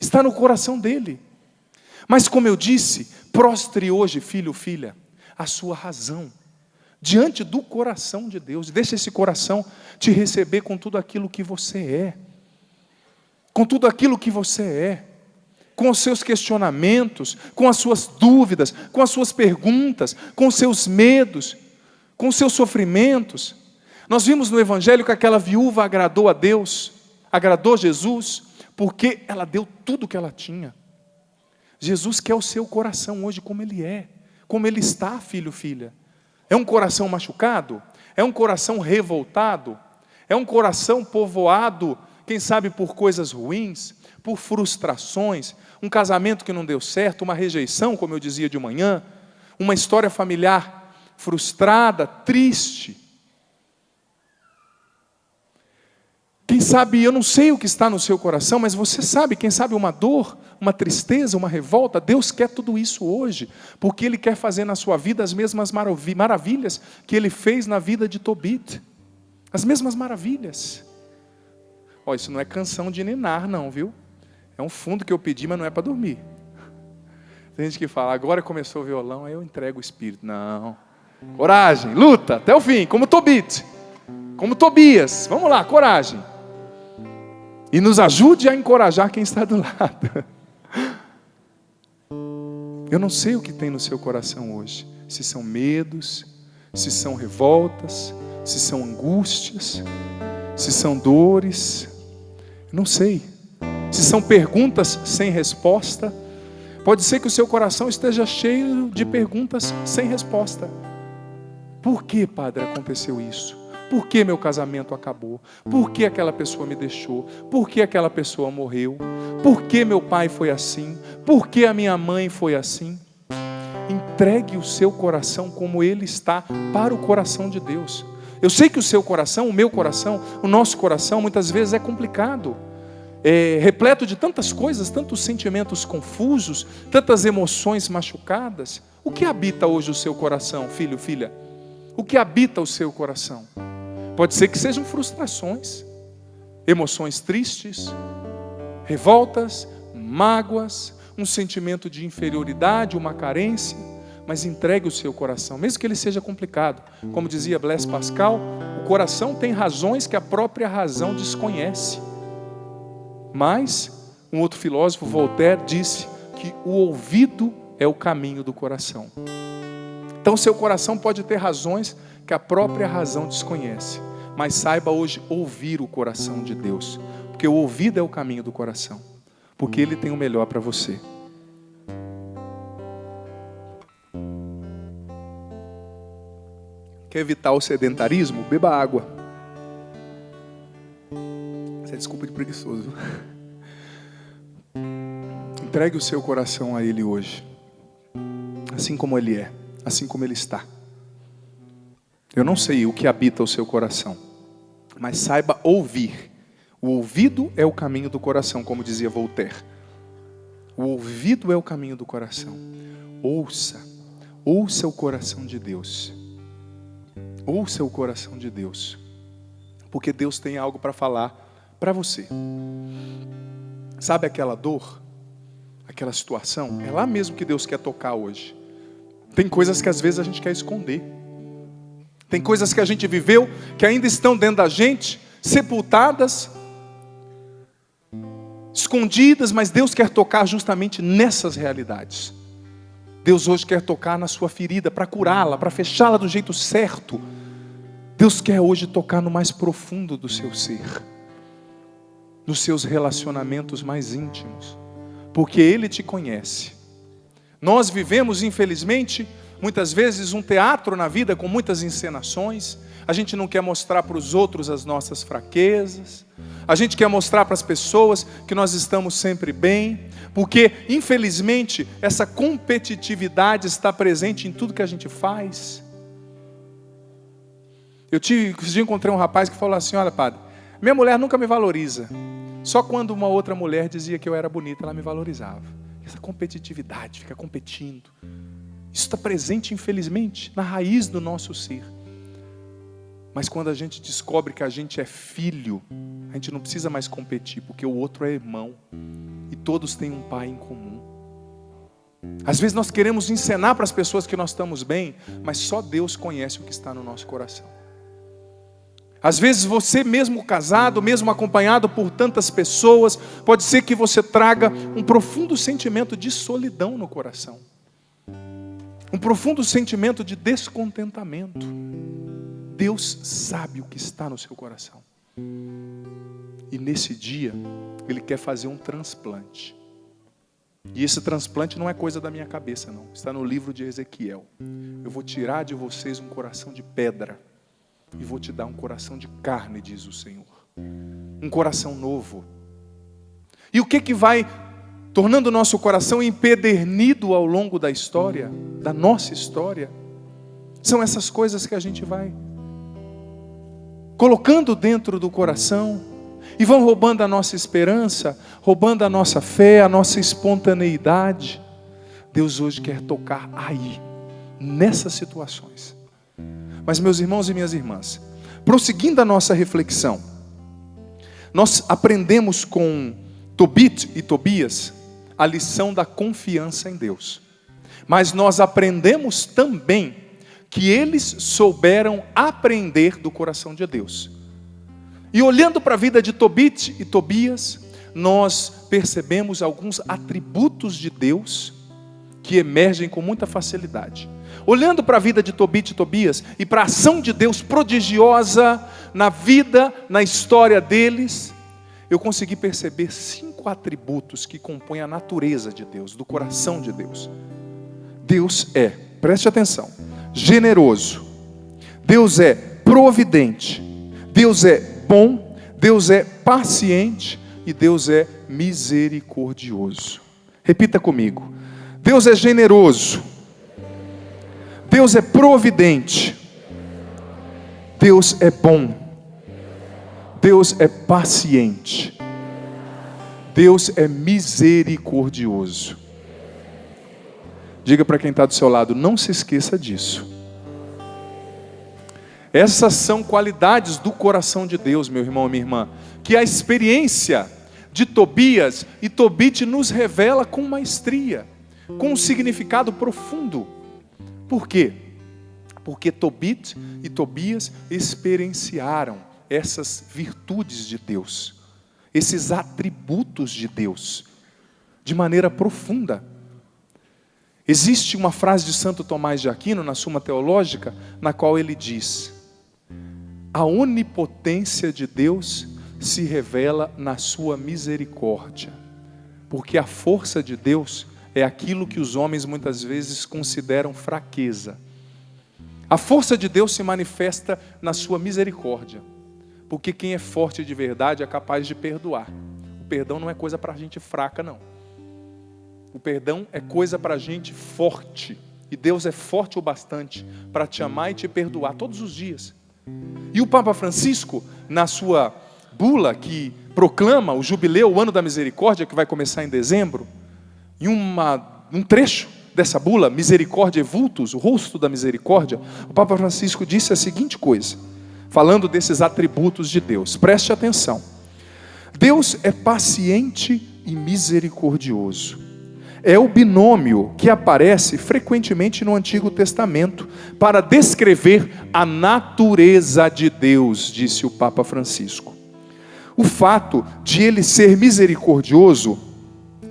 Está no coração dele. Mas como eu disse, prostre hoje, filho, filha, a sua razão diante do coração de Deus. Deixa esse coração te receber com tudo aquilo que você é. Com tudo aquilo que você é. Com os seus questionamentos, com as suas dúvidas, com as suas perguntas, com os seus medos, com os seus sofrimentos. Nós vimos no Evangelho que aquela viúva agradou a Deus, agradou Jesus, porque ela deu tudo o que ela tinha. Jesus quer o seu coração hoje como ele é, como ele está, filho, filha. É um coração machucado? É um coração revoltado? É um coração povoado, quem sabe por coisas ruins, por frustrações, um casamento que não deu certo, uma rejeição, como eu dizia de manhã, uma história familiar frustrada, triste. Quem sabe, eu não sei o que está no seu coração, mas você sabe, quem sabe uma dor, uma tristeza, uma revolta. Deus quer tudo isso hoje, porque Ele quer fazer na sua vida as mesmas maravilhas que Ele fez na vida de Tobit. As mesmas maravilhas. Ó, isso não é canção de ninar não, viu? É um fundo que eu pedi, mas não é para dormir. Tem gente que fala, agora começou o violão, aí eu entrego o espírito. Não. Coragem, luta, até o fim, como Tobit, como Tobias. Vamos lá, coragem. E nos ajude a encorajar quem está do lado. Eu não sei o que tem no seu coração hoje. Se são medos, se são revoltas, se são angústias, se são dores. Eu não sei. Se são perguntas sem resposta. Pode ser que o seu coração esteja cheio de perguntas sem resposta. Por que, padre, aconteceu isso? Por que meu casamento acabou? Por que aquela pessoa me deixou? Por que aquela pessoa morreu? Por que meu pai foi assim? Por que a minha mãe foi assim? Entregue o seu coração como ele está para o coração de Deus. Eu sei que o seu coração, o meu coração, o nosso coração muitas vezes é complicado. É repleto de tantas coisas, tantos sentimentos confusos, tantas emoções machucadas. O que habita hoje o seu coração, filho, filha? O que habita o seu coração? Pode ser que sejam frustrações, emoções tristes, revoltas, mágoas, um sentimento de inferioridade, uma carência, mas entregue o seu coração, mesmo que ele seja complicado. Como dizia Blaise Pascal, o coração tem razões que a própria razão desconhece. Mas, um outro filósofo, Voltaire, disse que o ouvido é o caminho do coração. Então, seu coração pode ter razões que a própria razão desconhece. Mas saiba hoje ouvir o coração de Deus. Porque o ouvido é o caminho do coração. Porque Ele tem o melhor para você. Quer evitar o sedentarismo? Beba água. desculpa de preguiçoso. Entregue o seu coração a Ele hoje, assim como Ele é, assim como Ele está. Eu não sei o que habita o seu coração, mas saiba ouvir. O ouvido é o caminho do coração, como dizia Voltaire. O ouvido é o caminho do coração. Ouça o coração de Deus. Ouça o coração de Deus, porque Deus tem algo para falar para você. Sabe aquela dor, aquela situação? É lá mesmo que Deus quer tocar hoje. Tem coisas que às vezes a gente quer esconder. Tem coisas que a gente viveu, que ainda estão dentro da gente, sepultadas, escondidas, mas Deus quer tocar justamente nessas realidades. Deus hoje quer tocar na sua ferida, para curá-la, para fechá-la do jeito certo. Deus quer hoje tocar no mais profundo do seu ser, nos seus relacionamentos mais íntimos, porque Ele te conhece. Nós vivemos, infelizmente, muitas vezes um teatro na vida com muitas encenações. A gente não quer mostrar para os outros as nossas fraquezas. A gente quer mostrar para as pessoas que nós estamos sempre bem, porque, infelizmente, essa competitividade está presente em tudo que a gente faz. Esse dia encontrei um rapaz que falou assim: olha, padre, minha mulher nunca me valoriza. Só quando uma outra mulher dizia que eu era bonita, ela me valorizava. Essa competitividade, fica competindo. Isso está presente, infelizmente, na raiz do nosso ser. Mas quando a gente descobre que a gente é filho, a gente não precisa mais competir, porque o outro é irmão. E todos têm um pai em comum. Às vezes nós queremos encenar para as pessoas que nós estamos bem, mas só Deus conhece o que está no nosso coração. Às vezes você mesmo casado, mesmo acompanhado por tantas pessoas, pode ser que você traga um profundo sentimento de solidão no coração. Um profundo sentimento de descontentamento. Deus sabe o que está no seu coração. E nesse dia, Ele quer fazer um transplante. E esse transplante não é coisa da minha cabeça, não. Está no livro de Ezequiel. Eu vou tirar de vocês um coração de pedra e vou te dar um coração de carne, diz o Senhor. Um coração novo. E o que vai tornando o nosso coração empedernido ao longo da história, da nossa história? São essas coisas que a gente vai colocando dentro do coração e vão roubando a nossa esperança, roubando a nossa fé, a nossa espontaneidade. Deus hoje quer tocar aí, nessas situações. Mas, meus irmãos e minhas irmãs, prosseguindo a nossa reflexão, nós aprendemos com Tobit e Tobias a lição da confiança em Deus. Mas nós aprendemos também que eles souberam aprender do coração de Deus. E olhando para a vida de Tobit e Tobias, nós percebemos alguns atributos de Deus que emergem com muita facilidade. Olhando para a vida de Tobit e Tobias e para a ação de Deus prodigiosa na vida, na história deles, eu consegui perceber 5 atributos que compõem a natureza de Deus, do coração de Deus. Deus é, preste atenção, generoso. Deus é providente. Deus é bom. Deus é paciente. E Deus é misericordioso. Repita comigo. Deus é generoso. Deus é providente. Deus é bom. Deus é paciente. Deus é misericordioso. Diga para quem está do seu lado, não se esqueça disso. Essas são qualidades do coração de Deus, meu irmão e minha irmã, que a experiência de Tobias e Tobit nos revela com maestria, com um significado profundo. Por quê? Porque Tobit e Tobias experienciaram essas virtudes de Deus, esses atributos de Deus, de maneira profunda. Existe uma frase de Santo Tomás de Aquino, na Suma Teológica, na qual ele diz: a onipotência de Deus se revela na sua misericórdia, porque a força de Deus é aquilo que os homens muitas vezes consideram fraqueza. A força de Deus se manifesta na sua misericórdia. Porque quem é forte de verdade é capaz de perdoar. O perdão não é coisa para gente fraca, não. O perdão é coisa para gente forte. E Deus é forte o bastante para te amar e te perdoar todos os dias. E o Papa Francisco, na sua bula que proclama o jubileu, o ano da misericórdia, que vai começar em dezembro, em um trecho dessa bula, Misericórdia Vultus, o rosto da misericórdia, o Papa Francisco disse a seguinte coisa, falando desses atributos de Deus. Preste atenção. Deus é paciente e misericordioso. É o binômio que aparece frequentemente no Antigo Testamento para descrever a natureza de Deus, disse o Papa Francisco. O fato de ele ser misericordioso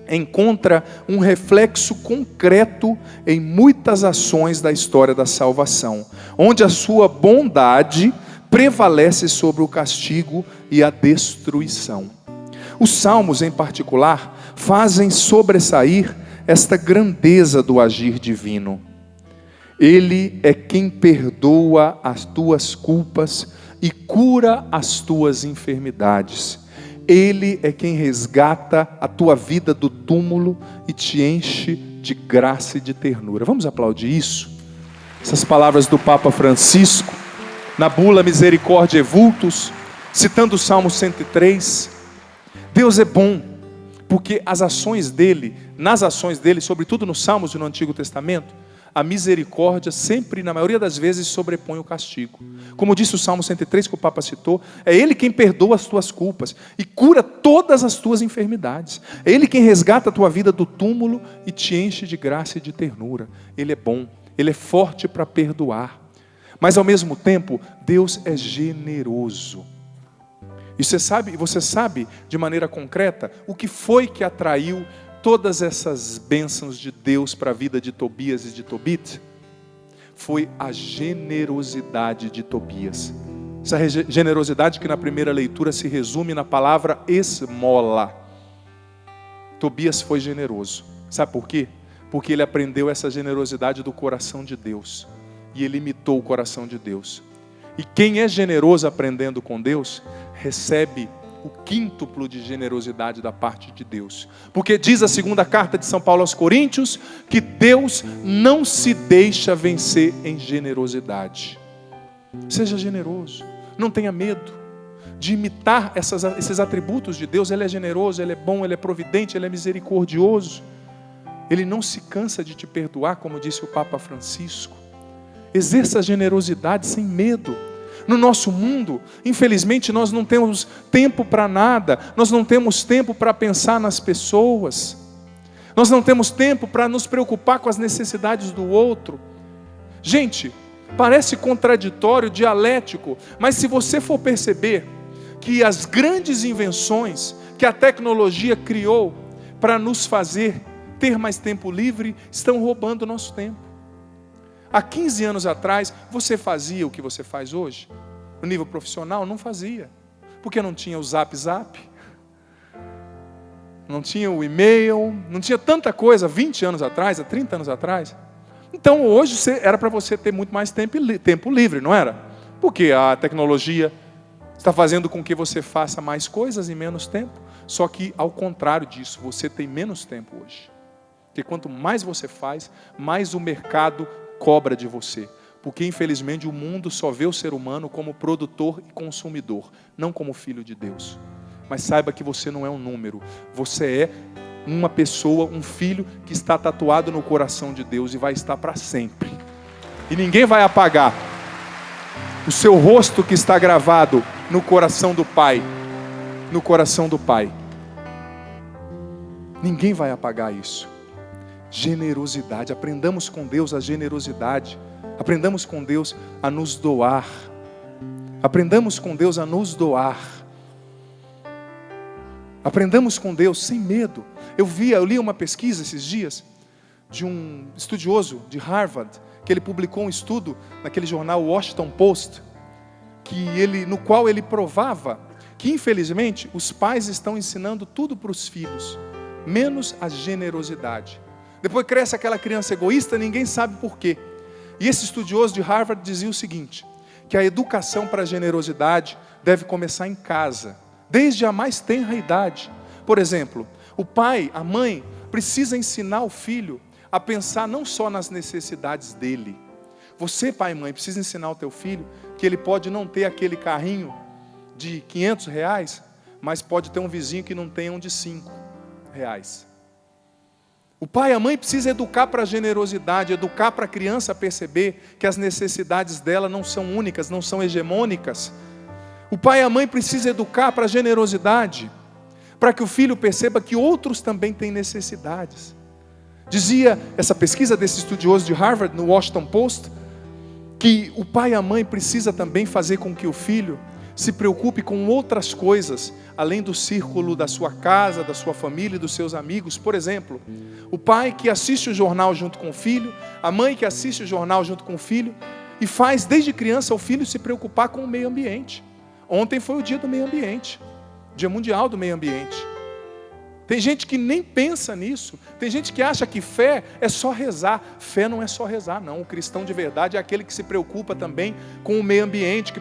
encontra um reflexo concreto em muitas ações da história da salvação, onde a sua bondade prevalece sobre o castigo e a destruição. Os salmos, em particular, fazem sobressair esta grandeza do agir divino. Ele é quem perdoa as tuas culpas e cura as tuas enfermidades. Ele é quem resgata a tua vida do túmulo e te enche de graça e de ternura. Vamos aplaudir isso? Essas palavras do Papa Francisco, na bula Misericórdia Vultus, citando o Salmo 103. Deus é bom, porque nas ações dele, sobretudo nos Salmos e no Antigo Testamento, a misericórdia sempre, na maioria das vezes, sobrepõe o castigo. Como disse o Salmo 103 que o Papa citou, é Ele quem perdoa as tuas culpas e cura todas as tuas enfermidades. É Ele quem resgata a tua vida do túmulo e te enche de graça e de ternura. Ele é bom, Ele é forte para perdoar. Mas ao mesmo tempo, Deus é generoso. E você sabe de maneira concreta o que foi que atraiu todas essas bênçãos de Deus para a vida de Tobias e de Tobit? Foi a generosidade de Tobias. Essa generosidade que na primeira leitura se resume na palavra esmola. Tobias foi generoso. Sabe por quê? Porque ele aprendeu essa generosidade do coração de Deus. E ele imitou o coração de Deus. E quem é generoso aprendendo com Deus, recebe o quíntuplo de generosidade da parte de Deus. Porque diz a segunda carta de São Paulo aos Coríntios, que Deus não se deixa vencer em generosidade. Seja generoso, não tenha medo de imitar esses atributos de Deus. Ele é generoso, Ele é bom, Ele é providente, Ele é misericordioso. Ele não se cansa de te perdoar, como disse o Papa Francisco. Exerça a generosidade sem medo. No nosso mundo, infelizmente, nós não temos tempo para nada. Nós não temos tempo para pensar nas pessoas. Nós não temos tempo para nos preocupar com as necessidades do outro. Gente, parece contraditório, dialético, mas se você for perceber que as grandes invenções que a tecnologia criou para nos fazer ter mais tempo livre, estão roubando o nosso tempo. Há 15 anos atrás, você fazia o que você faz hoje? No nível profissional, não fazia. Porque não tinha o Zap, não tinha o e-mail, não tinha tanta coisa 20 anos atrás, há 30 anos atrás. Então hoje era para você ter muito mais tempo livre, não era? Porque a tecnologia está fazendo com que você faça mais coisas em menos tempo. Só que ao contrário disso, você tem menos tempo hoje. Porque quanto mais você faz, mais o mercado cobra de você, porque infelizmente o mundo só vê o ser humano como produtor e consumidor, não como filho de Deus. Mas saiba que você não é um número, você é uma pessoa, um filho que está tatuado no coração de Deus e vai estar para sempre. E ninguém vai apagar o seu rosto que está gravado no coração do Pai, no coração do Pai. Ninguém vai apagar isso. Generosidade, aprendamos com Deus a generosidade, aprendamos com Deus a nos doar, aprendamos com Deus a nos doar, aprendamos com Deus sem medo. Eu li uma pesquisa esses dias, de um estudioso de Harvard, que ele publicou um estudo naquele jornal Washington Post, no qual ele provava que infelizmente os pais estão ensinando tudo para os filhos, menos a generosidade. Depois cresce aquela criança egoísta, ninguém sabe por quê. E esse estudioso de Harvard dizia o seguinte, que a educação para a generosidade deve começar em casa, desde a mais tenra idade. Por exemplo, o pai, a mãe, precisa ensinar o filho a pensar não só nas necessidades dele. Você, pai e mãe, precisa ensinar o teu filho que ele pode não ter aquele carrinho de R$500, mas pode ter um vizinho que não tenha um de R$5. O pai e a mãe precisam educar para a generosidade, educar para a criança perceber que as necessidades dela não são únicas, não são hegemônicas. O pai e a mãe precisam educar para a generosidade, para que o filho perceba que outros também têm necessidades. Dizia essa pesquisa desse estudioso de Harvard, no Washington Post, que o pai e a mãe precisa também fazer com que o filho se preocupe com outras coisas, além do círculo da sua casa, da sua família e dos seus amigos. Por exemplo, o pai que assiste o jornal junto com o filho, a mãe que assiste o jornal junto com o filho, e faz desde criança o filho se preocupar com o meio ambiente. Ontem foi o dia do meio ambiente, dia mundial do meio ambiente. Tem gente que nem pensa nisso. Tem gente que acha que fé é só rezar. Fé não é só rezar, não. O cristão de verdade é aquele que se preocupa também com o meio ambiente, que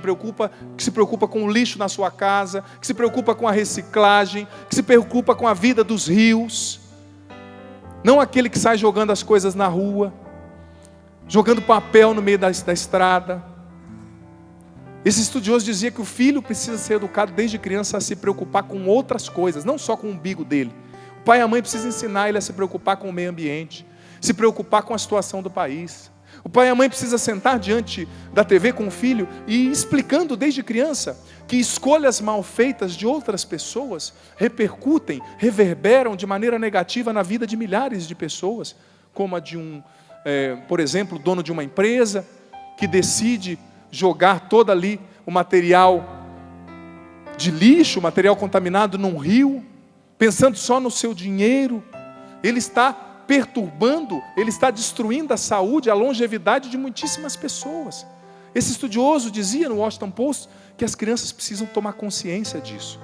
se preocupa com o lixo na sua casa, que se preocupa com a reciclagem, que se preocupa com a vida dos rios. Não aquele que sai jogando as coisas na rua, jogando papel no meio da estrada. Esse estudioso dizia que o filho precisa ser educado desde criança a se preocupar com outras coisas, não só com o umbigo dele. O pai e a mãe precisam ensinar ele a se preocupar com o meio ambiente, se preocupar com a situação do país. O pai e a mãe precisam sentar diante da TV com o filho e explicando desde criança que escolhas mal feitas de outras pessoas repercutem, reverberam de maneira negativa na vida de milhares de pessoas, como a de por exemplo, dono de uma empresa que decide jogar todo ali o material de lixo, o material contaminado num rio, pensando só no seu dinheiro. Ele está perturbando, ele está destruindo a saúde, a longevidade de muitíssimas pessoas. Esse estudioso dizia no Washington Post que as crianças precisam tomar consciência disso,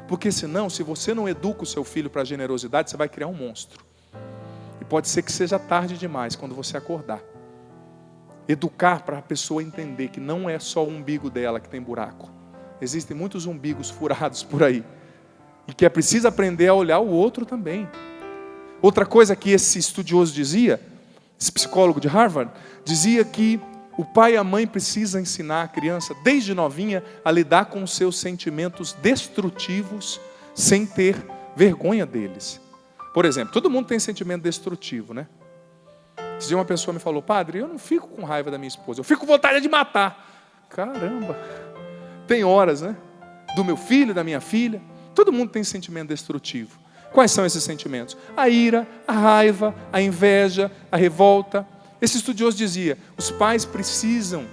porque senão, se você não educa o seu filho para a generosidade, você vai criar um monstro, e pode ser que seja tarde demais quando você acordar. Educar para a pessoa entender que não é só o umbigo dela que tem buraco. Existem muitos umbigos furados por aí. E que é preciso aprender a olhar o outro também. Outra coisa que esse estudioso dizia, esse psicólogo de Harvard, dizia que o pai e a mãe precisam ensinar a criança, desde novinha, a lidar com os seus sentimentos destrutivos, sem ter vergonha deles. Por exemplo, todo mundo tem sentimento destrutivo, né? Esse dia uma pessoa me falou: padre, eu não fico com raiva da minha esposa, eu fico com vontade de matar. Caramba, tem horas, né? Do meu filho, da minha filha, todo mundo tem sentimento destrutivo. Quais são esses sentimentos? A ira, a raiva, a inveja, a revolta. Esse estudioso dizia: os pais precisam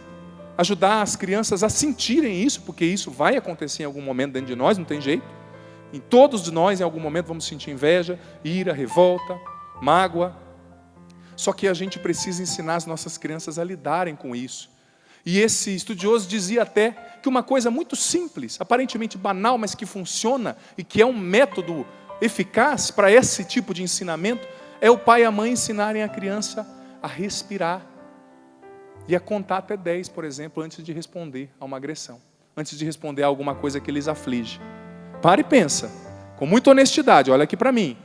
ajudar as crianças a sentirem isso, porque isso vai acontecer em algum momento dentro de nós, não tem jeito. Em todos de nós, em algum momento, vamos sentir inveja, ira, revolta, mágoa. Só que a gente precisa ensinar as nossas crianças a lidarem com isso. E esse estudioso dizia até que uma coisa muito simples, aparentemente banal, mas que funciona e que é um método eficaz para esse tipo de ensinamento, é o pai e a mãe ensinarem a criança a respirar e a contar até 10, por exemplo, antes de responder a uma agressão, antes de responder a alguma coisa que lhes aflige. Para e pensa, com muita honestidade, olha aqui para mim.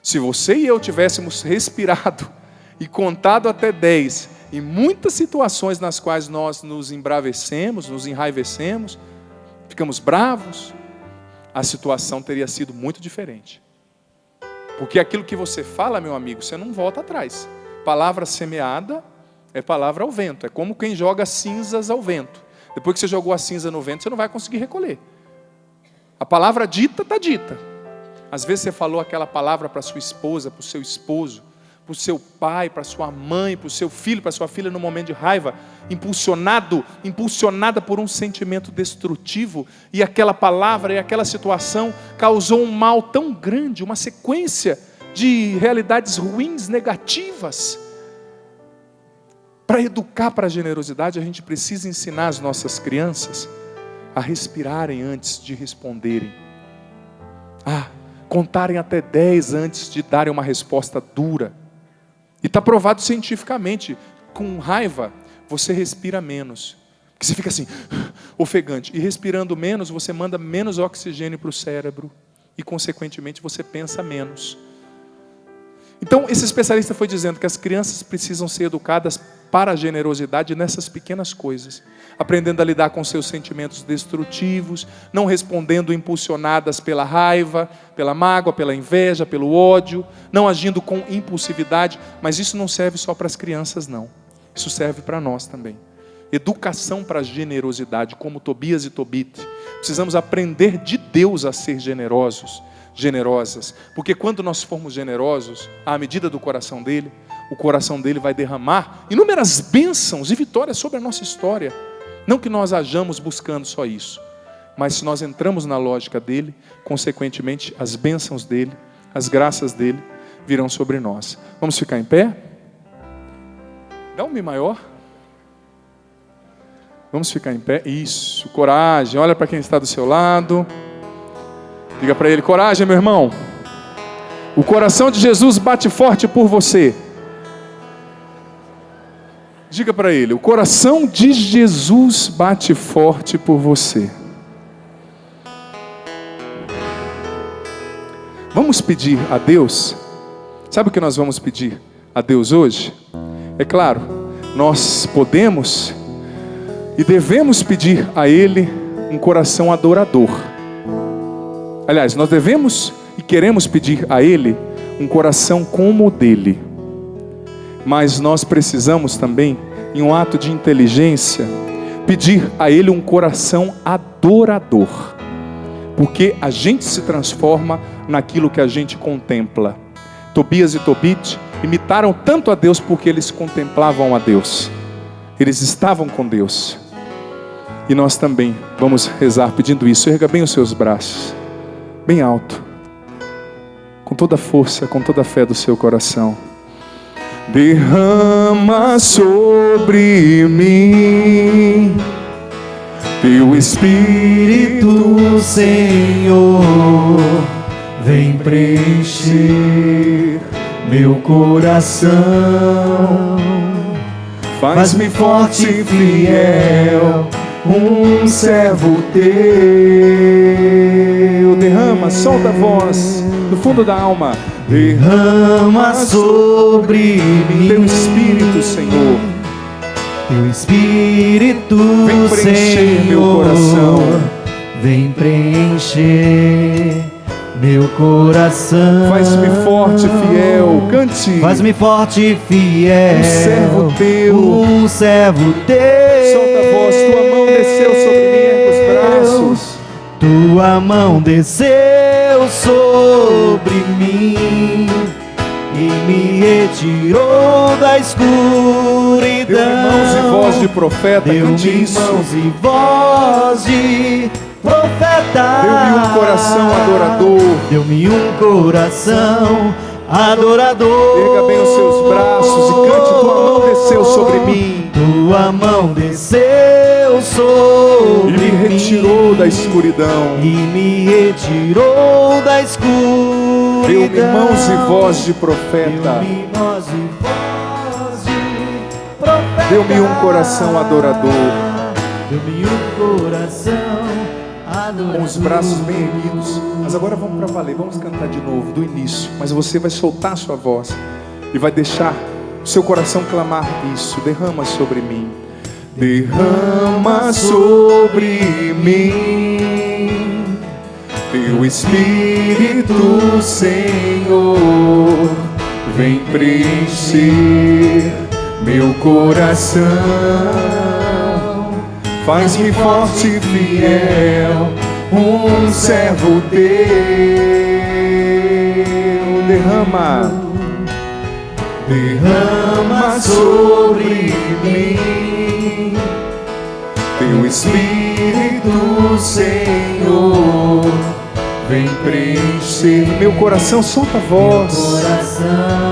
Se você e eu tivéssemos respirado e contado até 10, em muitas situações nas quais nós nos embravecemos, nos enraivecemos, ficamos bravos, a situação teria sido muito diferente. Porque aquilo que você fala, meu amigo, você não volta atrás. Palavra semeada é palavra ao vento. É como quem joga cinzas ao vento. Depois que você jogou a cinza no vento, você não vai conseguir recolher. A palavra dita está dita. Às vezes você falou aquela palavra para sua esposa, para o seu esposo, para o seu pai, para sua mãe, para o seu filho, para sua filha no momento de raiva, impulsionada por um sentimento destrutivo, e aquela palavra e aquela situação causou um mal tão grande, uma sequência de realidades ruins, negativas. Para educar para a generosidade, a gente precisa ensinar as nossas crianças a respirarem antes de responderem, contarem até 10 antes de darem uma resposta dura. E está provado cientificamente, com raiva você respira menos, Que você fica assim, ofegante. E respirando menos, você manda menos oxigênio para o cérebro. E, consequentemente, você pensa menos. Então, esse especialista foi dizendo que as crianças precisam ser educadas para a generosidade nessas pequenas coisas. Aprendendo a lidar com seus sentimentos destrutivos, não respondendo impulsionadas pela raiva, pela mágoa, pela inveja, pelo ódio, não agindo com impulsividade. Mas isso não serve só para as crianças, não. Isso serve para nós também. Educação para a generosidade, como Tobias e Tobit. Precisamos aprender de Deus a ser generosos, generosas. Porque quando nós formos generosos, à medida do coração dele, o coração dele vai derramar inúmeras bênçãos e vitórias sobre a nossa história. Não que nós hajamos buscando só isso, mas se nós entramos na lógica dele, consequentemente as bênçãos dele, as graças dele virão sobre nós. Vamos ficar em pé? Dá um Mi maior. Vamos ficar em pé. Isso, coragem. Olha para quem está do seu lado. Diga para ele: coragem, meu irmão. O coração de Jesus bate forte por você. Diga para ele: o coração de Jesus bate forte por você. Vamos pedir a Deus. Sabe o que nós vamos pedir a Deus hoje? É claro, nós podemos e devemos pedir a Ele um coração adorador. Aliás, nós devemos e queremos pedir a Ele um coração como o dele. Mas nós precisamos também, em um ato de inteligência, pedir a Ele um coração adorador. Porque a gente se transforma naquilo que a gente contempla. Tobias e Tobit imitaram tanto a Deus porque eles contemplavam a Deus. Eles estavam com Deus. E nós também vamos rezar pedindo isso. Erga bem os seus braços, bem alto, com toda a força, com toda a fé do seu coração. Derrama sobre mim teu Espírito, Senhor, vem preencher meu coração, faz-me forte e fiel, um servo teu. Derrama, solta a voz do fundo da alma. Derrama sobre mim teu Espírito, Senhor. Teu Espírito, vem preencher Senhor, meu coração. Vem preencher meu coração. Faz-me forte e fiel. Cante. Faz-me forte e fiel. Um servo teu. Um servo teu. Solta a voz. Tua mão desceu sobre mim. Erga os braços. Tua mão desceu sobre mim e me retirou da escuridão. Deu-me mãos e voz de profeta. Deu-me mãos e voz de profeta. Deu-me um coração adorador. Deu-me um coração adorador. Erga bem os seus braços e cante. Tua mão desceu sobre mim. Tua mão desceu sobre mim e me retirou da escuridão. E me retirou da escuridão. Deu-me mãos e voz de profeta. Deu-me mãos e voz de profeta. Deu-me um coração adorador. Deu-me um coração adorador. Com os braços bem erguidos. Mas agora vamos para valer. Vamos cantar de novo, do início. Mas você vai soltar a sua voz e vai deixar o seu coração clamar isso. Derrama sobre mim. Derrama sobre mim teu Espírito, Senhor, vem preencher meu coração, faz-me forte e fiel, um servo teu. Derrama, derrama sobre mim teu Espírito, Senhor, vem preencher meu coração. Solta a voz.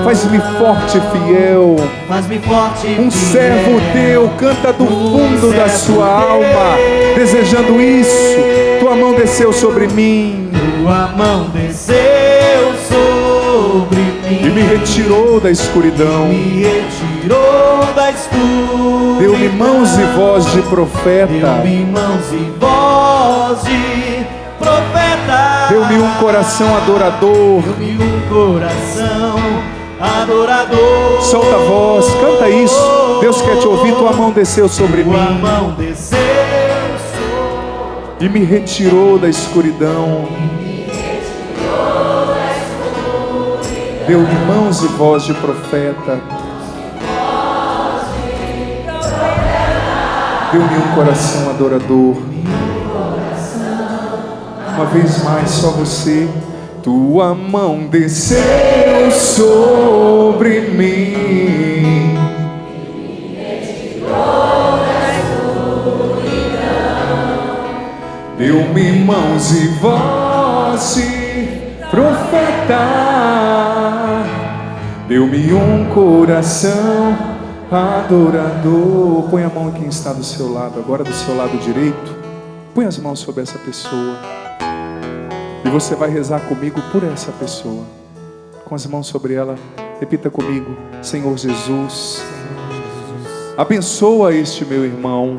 Faz-me forte e fiel. Faz-me forte e um fiel. servo teu. Canta do fundo da sua alma, desejando isso. Tua mão desceu sobre mim. Tua mão desceu sobre mim e me retirou da escuridão. Me retirou da escuridão. Deu-me mãos e voz de profeta. Deu-me mãos e voz de profeta. Deu-me um coração adorador. Deu-me um coração adorador. Solta a voz, canta isso. Deus quer te ouvir. Tua mão desceu sobre Tua mim mão desceu e me retirou da escuridão. Deu-me mãos e voz de profeta. Deu-me um coração adorador. Uma vez mais, só você. Tua mão desceu sobre mim. Deu-me mãos e voz de profeta. Deu-me um coração adorador. Põe a mão em quem está do seu lado, agora do seu lado direito. Põe as mãos sobre essa pessoa. E você vai rezar comigo por essa pessoa. Com as mãos sobre ela, repita comigo: Senhor Jesus, abençoa este meu irmão.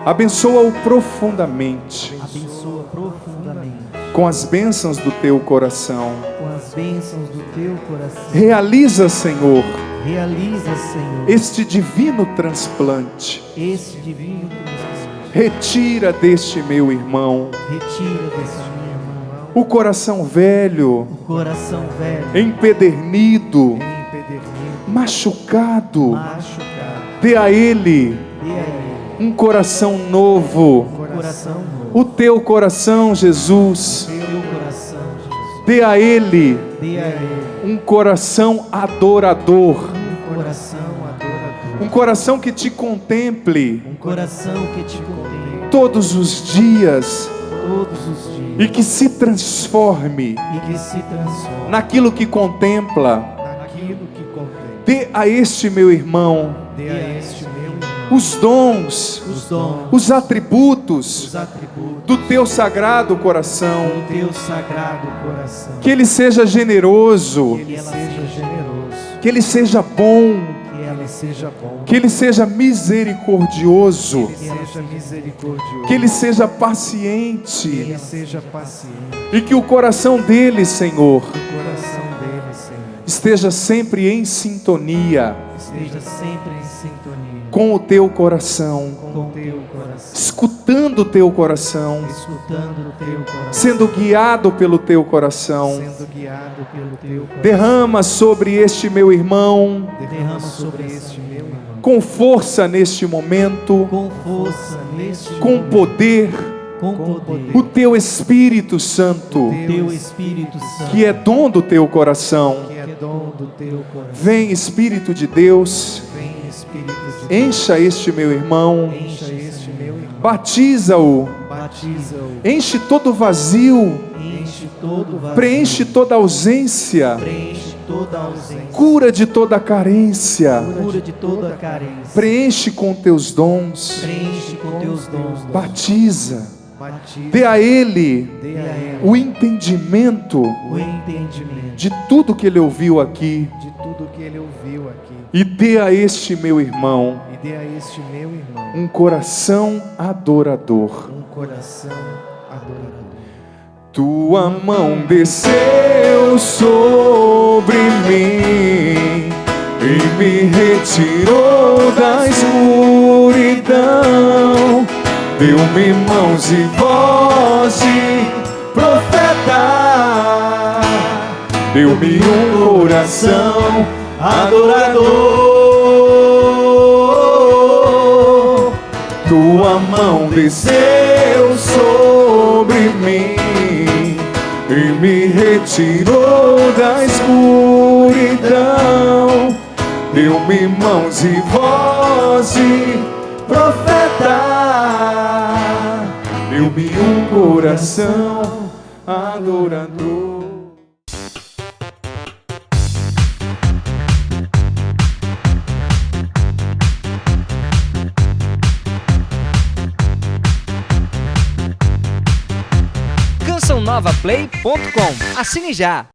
Abençoa-o profundamente. Abençoa profundamente com as bênçãos do teu coração. com as bênçãos do teu coração. Realiza, Senhor, Realiza, Senhor, este divino transplante. esse divino transplante. Retira deste meu irmão Retira desse meu irmão o coração velho, o coração velho, empedernido, empedernido, machucado. machucado. Dê a ele Dê a ele um coração novo. um coração novo. O teu coração, Jesus. Teu coração, Jesus. Dê a ele Dê a ele um coração adorador. um coração adorador. Um coração que te contemple Um coração que te contempla todos os dias todos os dias e que se transforme e que se transforma naquilo que contempla. naquilo que contempla. Dê a este meu irmão Dê a este meu irmão os dons, os dons, os atributos os atributos do teu sagrado coração. do teu sagrado coração. Que ele seja generoso, Que ele seja generoso, que ele seja bom, que ele seja bom, que ele seja misericordioso, que ele seja misericordioso, que ele seja que paciente ele seja paciente. e que o coração dele, Senhor, O coração dele, Senhor, esteja sempre em sintonia esteja sempre em sintonia com o teu coração, com o teu coração, escutando o teu coração, escutando o teu coração, sendo guiado pelo teu coração. sendo guiado pelo teu coração. Derrama sobre este meu irmão, Derrama sobre este meu irmão com força neste momento, com força neste com momento, poder, com poder, o teu Espírito Santo, teu Espírito Santo, que é dom do teu coração. que é dom do teu coração. Vem, Espírito de Deus, Vem, Espírito de Deus, encha este meu irmão, encha este meu irmão, batiza-o, batiza-o, enche todo o vazio, enche todo o vazio, preenche toda a ausência, preenche toda a ausência, cura de toda a carência, cura de toda a carência, preenche com teus dons, preenche com teus dons, batiza, batiza, dê a ele dê a ele o entendimento o entendimento de tudo que ele ouviu aqui de tudo que ele ouviu aqui, e dê a este meu irmão e dê a este meu irmão um coração adorador. um coração adorador. Tua mão desceu sobre mim e me retirou da escuridão. Deu-me mãos e voz de profeta. Deu-me um coração adorador. Tua mão desceu sobre mim e me retirou da escuridão. Deu-me mãos e voz de profeta. Deu-me um coração adorador. cançãonovaplay.com. Assine já!